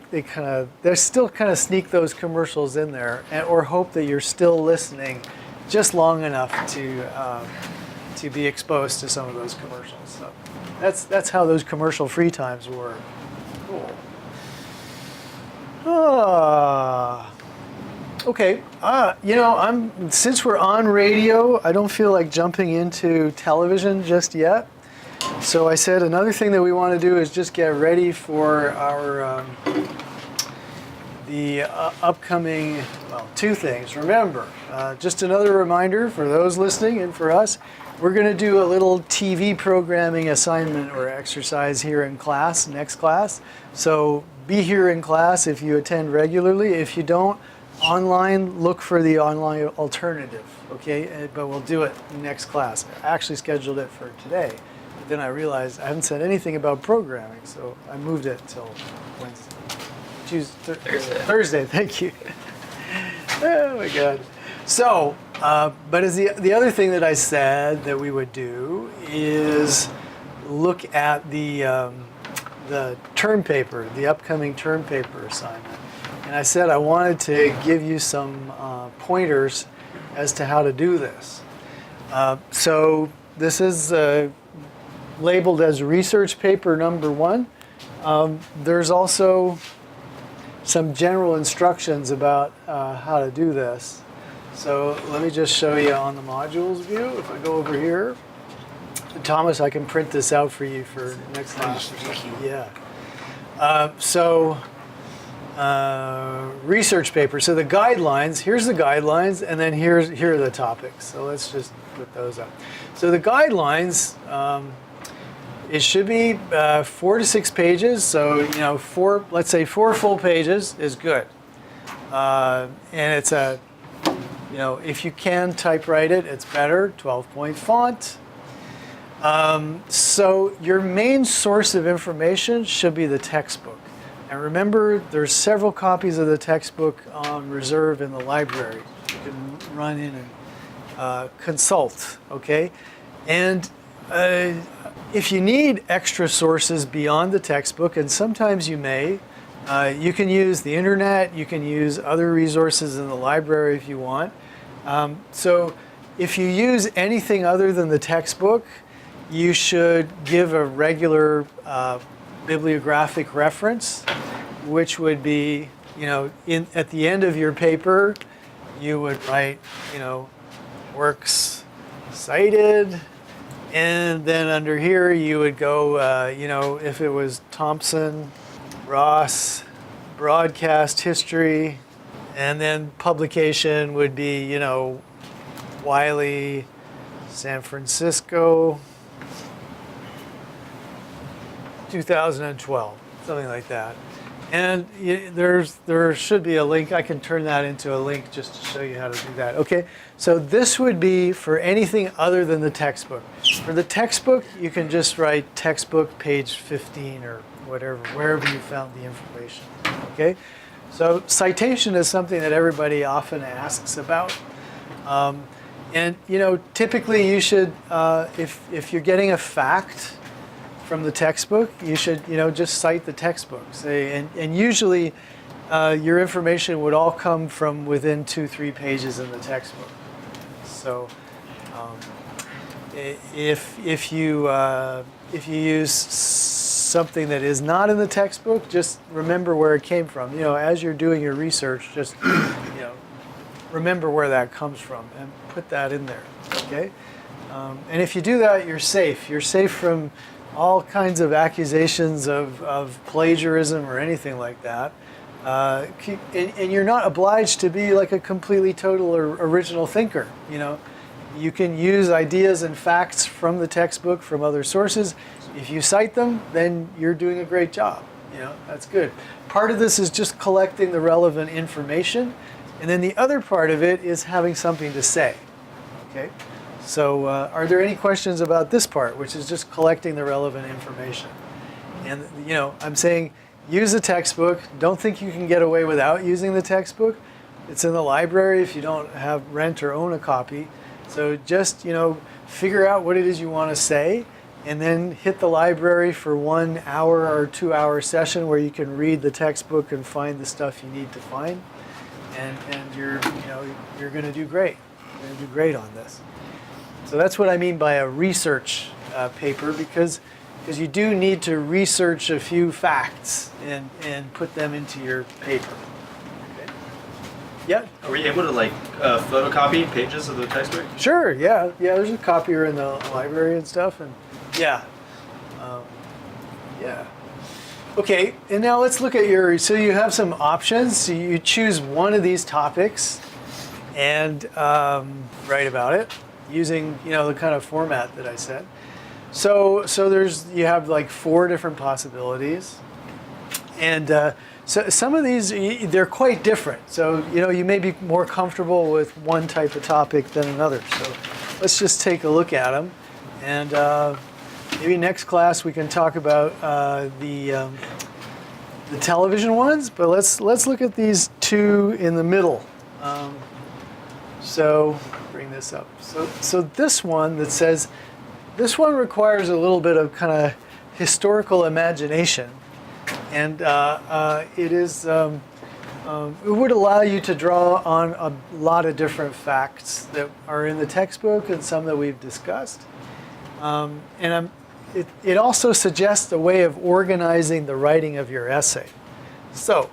still kind of sneak those commercials in there, or hope that you're still listening just long enough to be exposed to some of those commercials. So that's how those commercial free times work. Cool. Okay, since we're on radio, I don't feel like jumping into television just yet. So I said another thing that we want to do is just get ready for our upcoming, two things. Remember, just another reminder for those listening and for us, we're going to do a little TV programming assignment or exercise here in class, next class. So be here in class if you attend regularly. If you don't, online, look for the online alternative, okay? But we'll do it next class. I actually scheduled it for today. But then I realized I haven't said anything about programming, so I moved it till Wednesday. Thursday, thank you. Oh my God. So, but as the other thing that I said that we would do is look at the term paper, the upcoming term paper assignment. And I said I wanted to give you some pointers as to how to do this. So this is labeled as research paper number 1. There's also some general instructions about how to do this. So let me just show you on the modules view. If I go over here, Thomas, I can print this out for you for next class. Yeah. Research paper. So the guidelines, here's the guidelines, and then here are the topics. So let's just put those up. So the guidelines, it should be 4 to 6 pages. So, let's say 4 full pages is good. And it's if you can typewrite it, it's better, 12-point font. So your main source of information should be the textbook. And remember, there's several copies of the textbook on reserve in the library. You can run in and consult, okay? And if you need extra sources beyond the textbook, and sometimes you may, you can use the internet, you can use other resources in the library if you want. So if you use anything other than the textbook, you should give a regular bibliographic reference, which would be, at the end of your paper, you would write, works cited, and then under here you would go, if it was Thompson, Ross, broadcast history, and then publication would be, Wiley, San Francisco, 2012, something like that. And there should be a link. I can turn that into a link just to show you how to do that. Okay, so this would be for anything other than the textbook. For the textbook, you can just write textbook page 15 or whatever, wherever you found the information. Okay, so citation is something that everybody often asks about. And typically you should, if you're getting a fact from the textbook, you should, just cite the textbook. And usually your information would all come from within 2-3 pages in the textbook. So if you use something that is not in the textbook, just remember where it came from. As you're doing your research, just remember where that comes from and put that in there. Okay, and if you do that, you're safe. You're safe from all kinds of accusations of plagiarism or anything like that. And you're not obliged to be like a completely total or original thinker. You can use ideas and facts from the textbook, from other sources. If you cite them, then you're doing a great job. That's good. Part of this is just collecting the relevant information. And then the other part of it is having something to say. Okay? So are there any questions about this part, which is just collecting the relevant information? And, I'm saying use the textbook. Don't think you can get away without using the textbook. It's in the library if you don't rent or own a copy. So just, figure out what it is you want to say, and then hit the library for 1 hour or 2 hour session where you can read the textbook and find the stuff you need to find. And you're going to do great. You're going to do great on this. So that's what I mean by a research paper, because you do need to research a few facts and put them into your paper. Okay? Yeah. Are we able to like photocopy pages of the textbook? Sure. Yeah. Yeah. There's a copier in the library and stuff, and yeah. Yeah. Okay. And now let's look at your. So you have some options. So you choose one of these topics, and write about it using the kind of format that I said. So you have like 4 different possibilities, and so some of these they're quite different. So you may be more comfortable with one type of topic than another. So let's just take a look at them, and maybe next class we can talk about the television ones. But let's look at these 2 in the middle. So bring this up. So this one that says. This one requires a little bit of kind of historical imagination, and it would allow you to draw on a lot of different facts that are in the textbook and some that we've discussed. It also suggests a way of organizing the writing of your essay. So,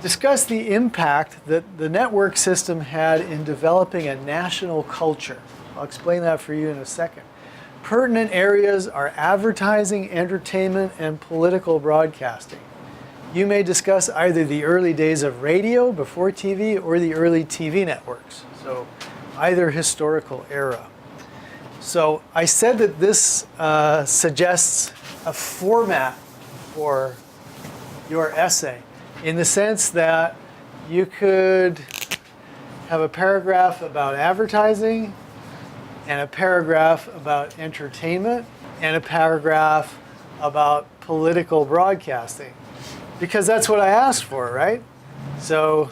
discuss the impact that the network system had in developing a national culture. I'll explain that for you in a second. Pertinent areas are advertising, entertainment, and political broadcasting. You may discuss either the early days of radio before TV or the early TV networks. So either historical era. So I said that this suggests a format for your essay in the sense that you could have a paragraph about advertising, and a paragraph about entertainment, and a paragraph about political broadcasting. Because that's what I asked for, right? So,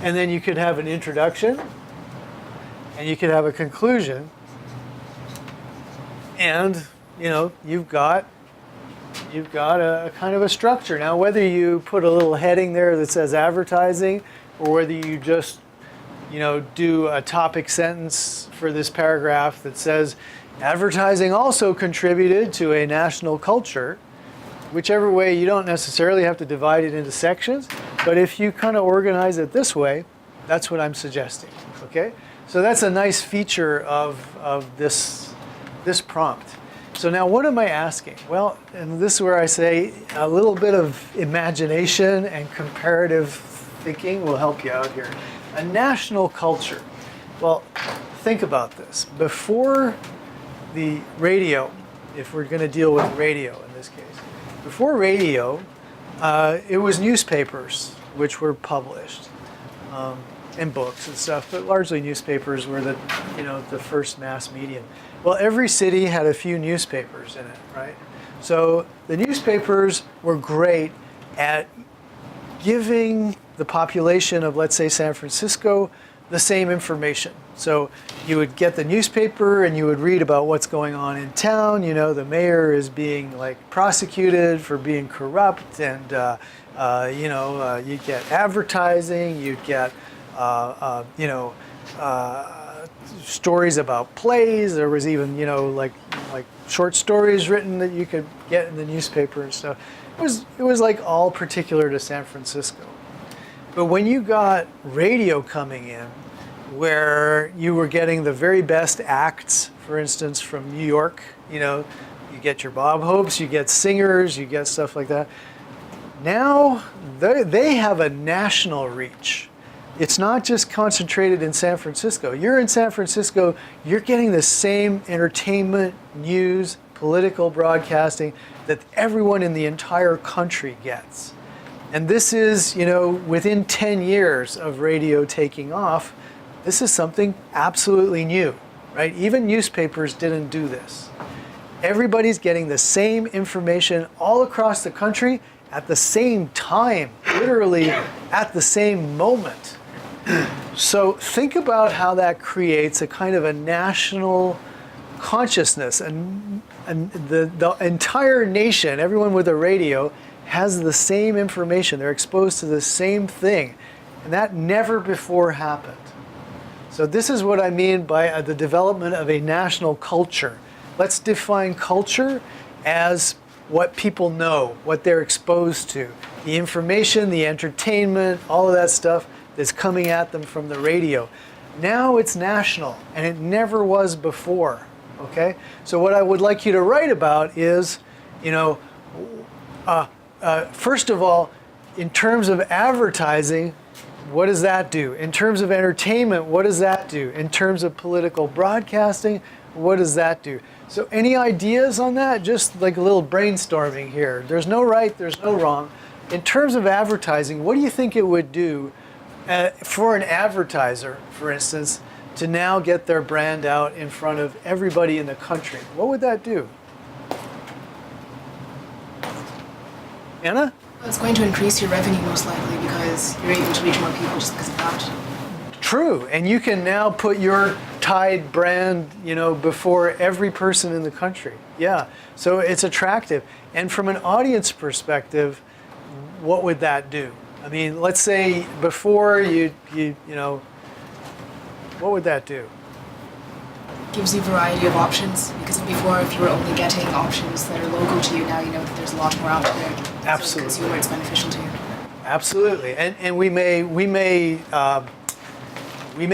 and then you could have an introduction, and you could have a conclusion, and you've got a kind of a structure. Now, whether you put a little heading there that says advertising, or whether you just do a topic sentence for this paragraph that says advertising also contributed to a national culture. Whichever way, you don't necessarily have to divide it into sections, but if you kind of organize it this way, that's what I'm suggesting, okay? So that's a nice feature of this prompt. So now what am I asking? Well, and this is where I say a little bit of imagination and comparative thinking will help you out here. A national culture. Well, think about this. Before the radio, if we're going to deal with radio in this case, before radio, it was newspapers which were published, and books and stuff, but largely newspapers were the first mass medium. Well, every city had a few newspapers in it, right? So the newspapers were great at giving the population of, let's say, San Francisco, the same information. So you would get the newspaper and you would read about what's going on in town. The mayor is being prosecuted for being corrupt, and you'd get advertising, you'd get stories about plays. There was even like short stories written that you could get in the newspaper and stuff. It was like all particular to San Francisco. But when you got radio coming in, where you were getting the very best acts, for instance, from New York, you get your Bob Hopes, you get singers, you get stuff like that. Now they have a national reach. It's not just concentrated in San Francisco. You're in San Francisco, you're getting the same entertainment, news, political broadcasting that everyone in the entire country gets. And this is, within 10 years of radio taking off, this is something absolutely new, right? Even newspapers didn't do this. Everybody's getting the same information all across the country at the same time, literally at the same moment. So think about how that creates a kind of a national consciousness, and the entire nation, everyone with a radio, has the same information. They're exposed to the same thing, and that never before happened. So this is what I mean by the development of a national culture. Let's define culture as what people know, what they're exposed to, the information, the entertainment, all of that stuff that's coming at them from the radio. Now it's national, and it never was before, okay? So what I would like you to write about is, first of all, in terms of advertising, what does that do? In terms of entertainment, what does that do? In terms of political broadcasting, what does that do? So any ideas on that? Just like a little brainstorming here. There's no right, there's no wrong. In terms of advertising, what do you think it would do for an advertiser, for instance, to now get their brand out in front of everybody in the country? What would that do? Anna? It's going to increase your revenue most likely because you're able to reach more people just because of that. True, and you can now put your Tide brand, before every person in the country. Yeah, so it's attractive. And from an audience perspective, what would that do? I mean, let's say before what would that do? Gives you a variety of options because before, if you were only getting options that are local to you, now you know that there's a lot more out there. Absolutely. So as a consumer, it's beneficial to you. Absolutely, and we may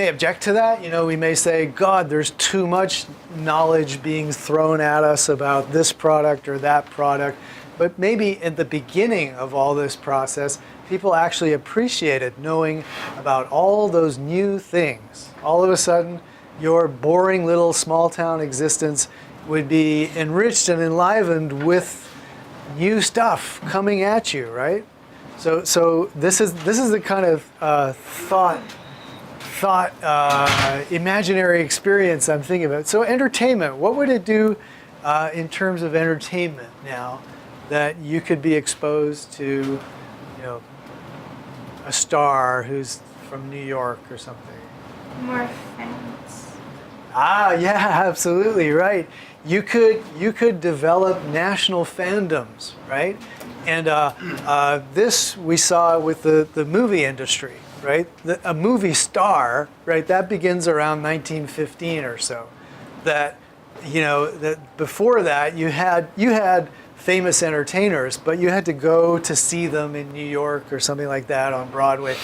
object to that. We may say, God, there's too much knowledge being thrown at us about this product or that product. But maybe at the beginning of all this process, people actually appreciated knowing about all those new things. All of a sudden, your boring little small town existence would be enriched and enlivened with new stuff coming at you, right? So this is the kind of thought imaginary experience I'm thinking about. So entertainment, what would it do in terms of entertainment now that you could be exposed to, a star who's from New York or something? More fans. Yeah, absolutely, right. You could develop national fandoms, right? And this we saw with the movie industry, right? A movie star, right? That begins around 1915 or so. That before that you had famous entertainers, but you had to go to see them in New York or something like that on Broadway.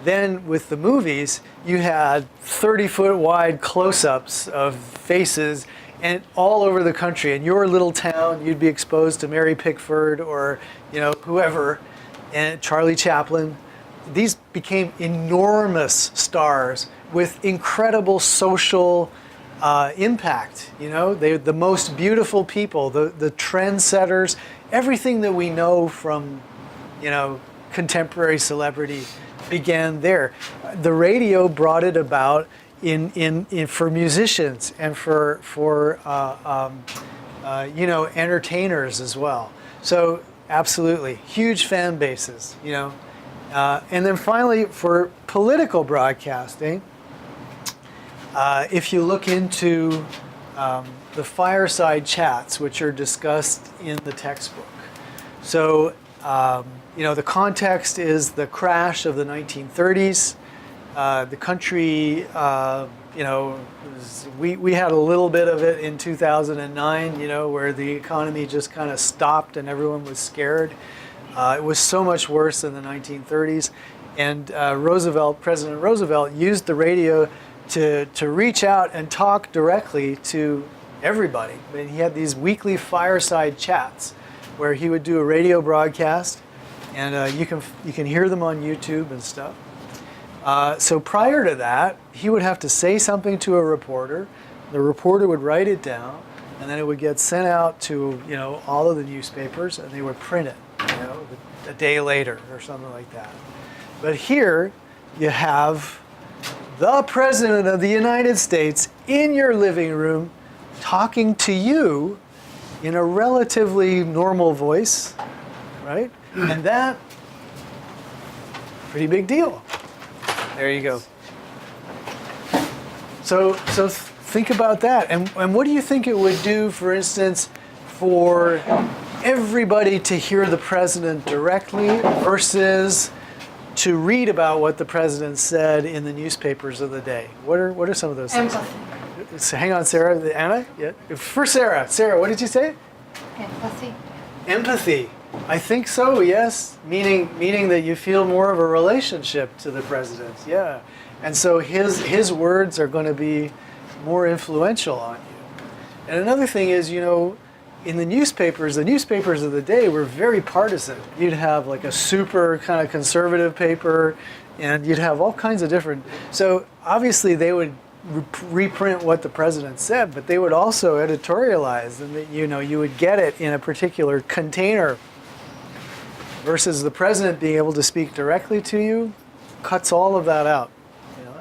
Then with the movies, you had 30-foot wide close-ups of faces and all over the country. In your little town, you'd be exposed to Mary Pickford or whoever, and Charlie Chaplin. These became enormous stars with incredible social impact. They're the most beautiful people, the trendsetters, everything that we know from contemporary celebrity began there. The radio brought it about in for musicians and for entertainers as well. So absolutely, huge fan bases. And then finally, for political broadcasting, if you look into the Fireside Chats, which are discussed in the textbook. So, the context is the crash of the 1930s. The country, we had a little bit of it in 2009, where the economy just kind of stopped and everyone was scared. It was so much worse in the 1930s. And President Roosevelt used the radio to reach out and talk directly to everybody. I mean, he had these weekly fireside chats where he would do a radio broadcast, and you can hear them on YouTube and stuff. So prior to that, he would have to say something to a reporter. The reporter would write it down, and then it would get sent out to all of the newspapers, and they would print it a day later or something like that. But here you have the President of the United States in your living room talking to you in a relatively normal voice, right? And that, pretty big deal. There you go. So think about that. And what do you think it would do, for instance, for everybody to hear the president directly versus to read about what the president said in the newspapers of the day? What are some of those things? Empathy. So hang on, Sarah. Anna? Yeah. For Sarah. Sarah, what did you say? Empathy. Empathy. I think so, yes. Meaning that you feel more of a relationship to the president, yeah. And so his words are going to be more influential on you. And another thing is, in the newspapers of the day were very partisan. You'd have like a super kind of conservative paper, and you'd have all kinds of different. So obviously they would reprint what the president said, but they would also editorialize, and that you would get it in a particular container. Versus the president being able to speak directly to you, cuts all of that out,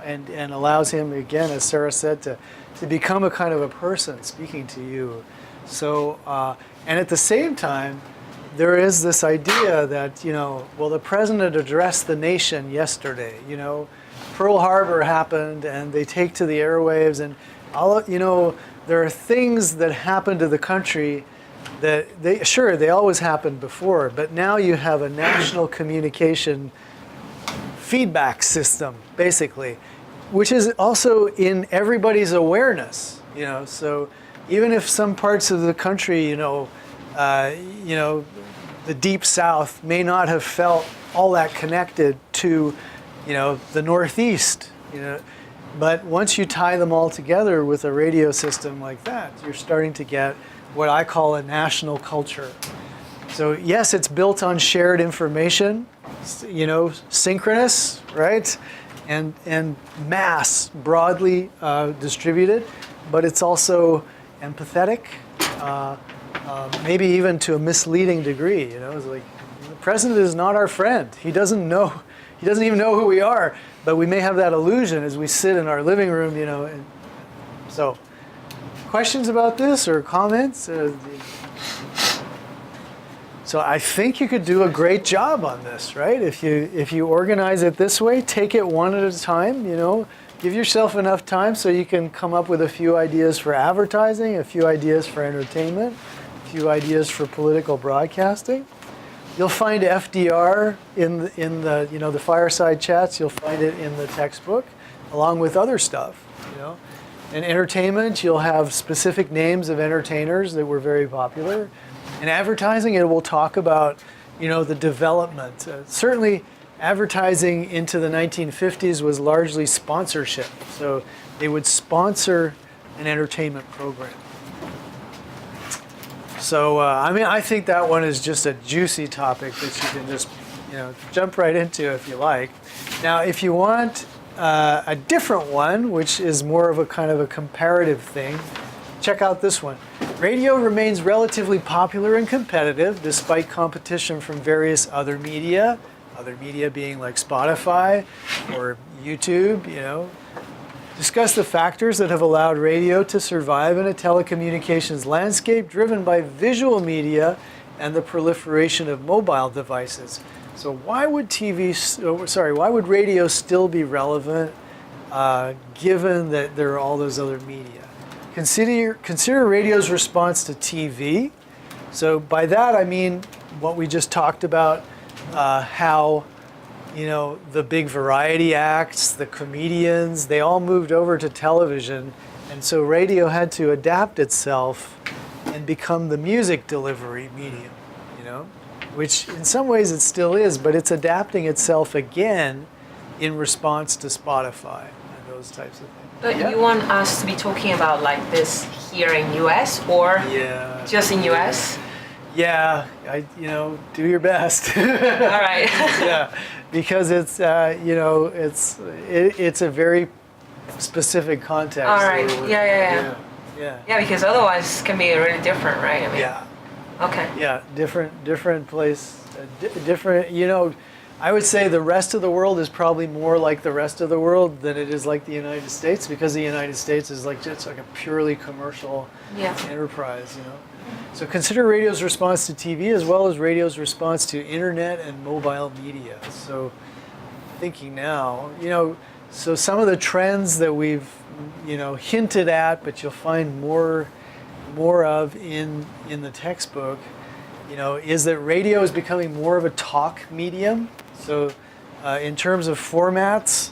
and allows him, again, as Sarah said, to become a kind of a person speaking to you. So, and at the same time, there is this idea that, the president addressed the nation yesterday. Pearl Harbor happened, and they take to the airwaves, and there are things that happen to the country that they always happened before, but now you have a national communication feedback system, basically, which is also in everybody's awareness. So even if some parts of the country, the Deep South may not have felt all that connected to, the Northeast, but once you tie them all together with a radio system like that, you're starting to get what I call a national culture. So yes, it's built on shared information, synchronous, right? And mass, broadly distributed, but it's also empathetic, maybe even to a misleading degree. It's like, the president is not our friend. He doesn't even know who we are, but we may have that illusion as we sit in our living room, and so. Questions about this or comments? So I think you could do a great job on this, right? If you organize it this way, take it one at a time, give yourself enough time so you can come up with a few ideas for advertising, a few ideas for entertainment, a few ideas for political broadcasting. You'll find FDR in the Fireside Chats. You'll find it in the textbook, along with other stuff, In entertainment, you'll have specific names of entertainers that were very popular. In advertising, it will talk about, the development. Certainly, advertising into the 1950s was largely sponsorship. So they would sponsor an entertainment program. So, I think that one is just a juicy topic that you can just, jump right into if you like. Now, if you want a different one, which is more of a kind of a comparative thing, check out this one. Radio remains relatively popular and competitive despite competition from various other media being like Spotify or YouTube, Discuss the factors that have allowed radio to survive in a telecommunications landscape driven by visual media and the proliferation of mobile devices. So why would radio still be relevant given that there are all those other media? Consider radio's response to TV. So by that I mean what we just talked about, how the big variety acts, the comedians, they all moved over to television, and so radio had to adapt itself and become the music delivery medium, which in some ways it still is, but it's adapting itself again in response to Spotify and those types of things. But you want us to be talking about like this here in US or just in US? Yeah, do your best. All right. Yeah, because it's it's a very specific context. All right. Yeah. Yeah, because otherwise it can be really different, right? Yeah. Okay. Yeah, different place, different. I would say the rest of the world is probably more like the rest of the world than it is like the United States, because the United States is like just like a purely commercial enterprise, So consider radio's response to TV as well as radio's response to internet and mobile media. So thinking now, so some of the trends that we've, hinted at, but you'll find more of in the textbook, is that radio is becoming more of a talk medium. So in terms of formats,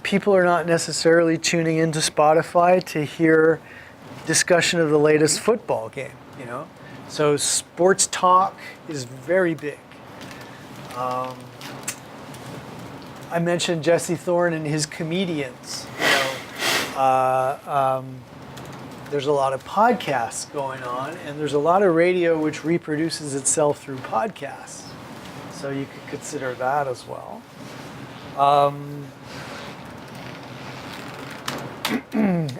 people are not necessarily tuning into Spotify to hear discussion of the latest football game, So sports talk is very big. I mentioned Jesse Thorne and his comedians. There's a lot of podcasts going on, and there's a lot of radio which reproduces itself through podcasts. So you could consider that as well.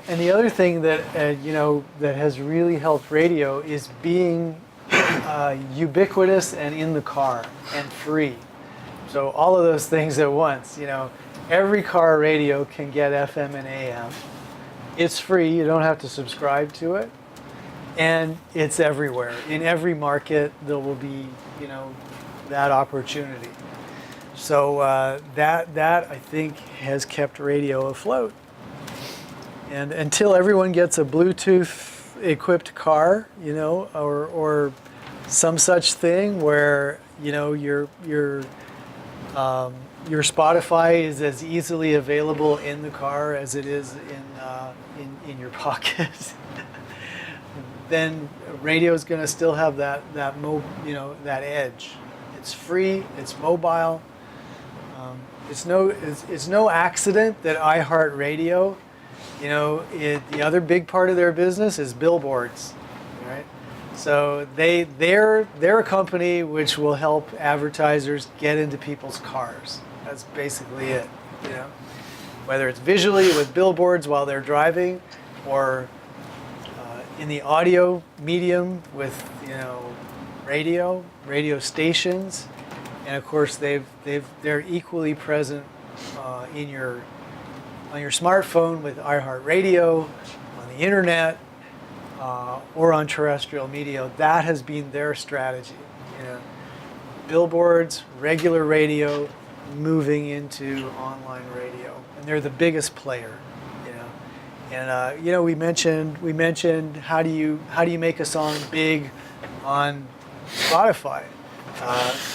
And the other thing that that has really helped radio is being ubiquitous and in the car and free. So all of those things at once. Every car radio can get FM and AM. It's free. You don't have to subscribe to it, and it's everywhere. In every market, there will be that opportunity. So that I think has kept radio afloat. And until everyone gets a Bluetooth-equipped car, or some such thing where your Spotify is as easily available in the car as it is in your pocket, then radio is going to still have that edge. It's free. It's mobile. It's no accident that iHeartRadio. The other big part of their business is billboards, right? So they're a company which will help advertisers get into people's cars. That's basically it, Whether it's visually with billboards while they're driving, or in the audio medium with radio stations, and of course they're equally present on your smartphone with iHeartRadio, on the internet, or on terrestrial media. That has been their strategy. Billboards, regular radio, moving into online radio, and they're the biggest player. And we mentioned how do you make a song big on Spotify,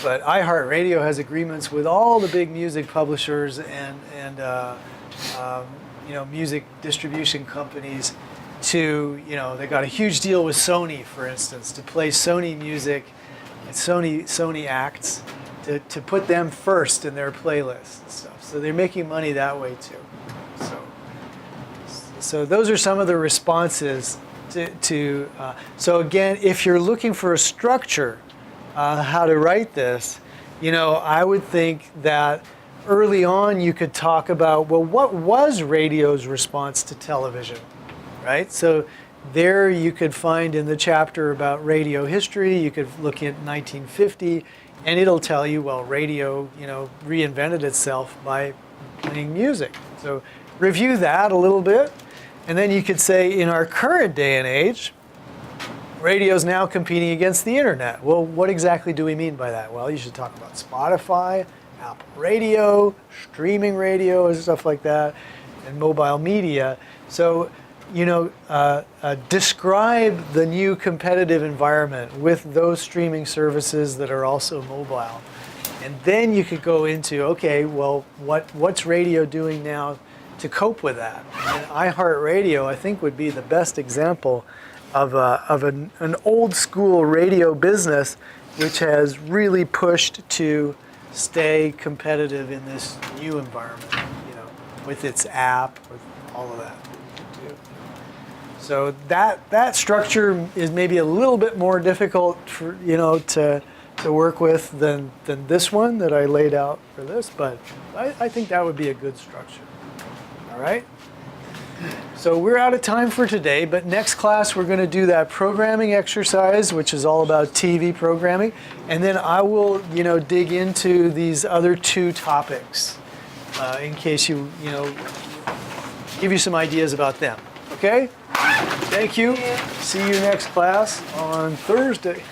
but iHeartRadio has agreements with all the big music publishers and music distribution companies to, they got a huge deal with Sony, for instance, to play Sony music and Sony acts, to put them first in their playlists and stuff. So they're making money that way too. So those are some of the responses so again, if you're looking for a structure, how to write this, I would think that early on you could talk about, well, what was radio's response to television, right? So there you could find in the chapter about radio history, you could look at 1950, and it'll tell you, well, radio, reinvented itself by playing music. So review that a little bit, and then you could say, in our current day and age, radio's now competing against the internet. Well, what exactly do we mean by that? Well, you should talk about Spotify, Apple Radio, streaming radio, and stuff like that, and mobile media. So, describe the new competitive environment with those streaming services that are also mobile. And then you could go into, okay, well, what's radio doing now to cope with that? And iHeartRadio, I think, would be the best example of an old school radio business which has really pushed to stay competitive in this new environment, with its app, with all of that. So that structure is maybe a little bit more difficult for, to work with than this one that I laid out for this, but I think that would be a good structure. All right? So we're out of time for today, but next class we're going to do that programming exercise, which is all about TV programming, and then I will, dig into these other two topics in case give you some ideas about them. Okay? Thank you. See you next class on Thursday.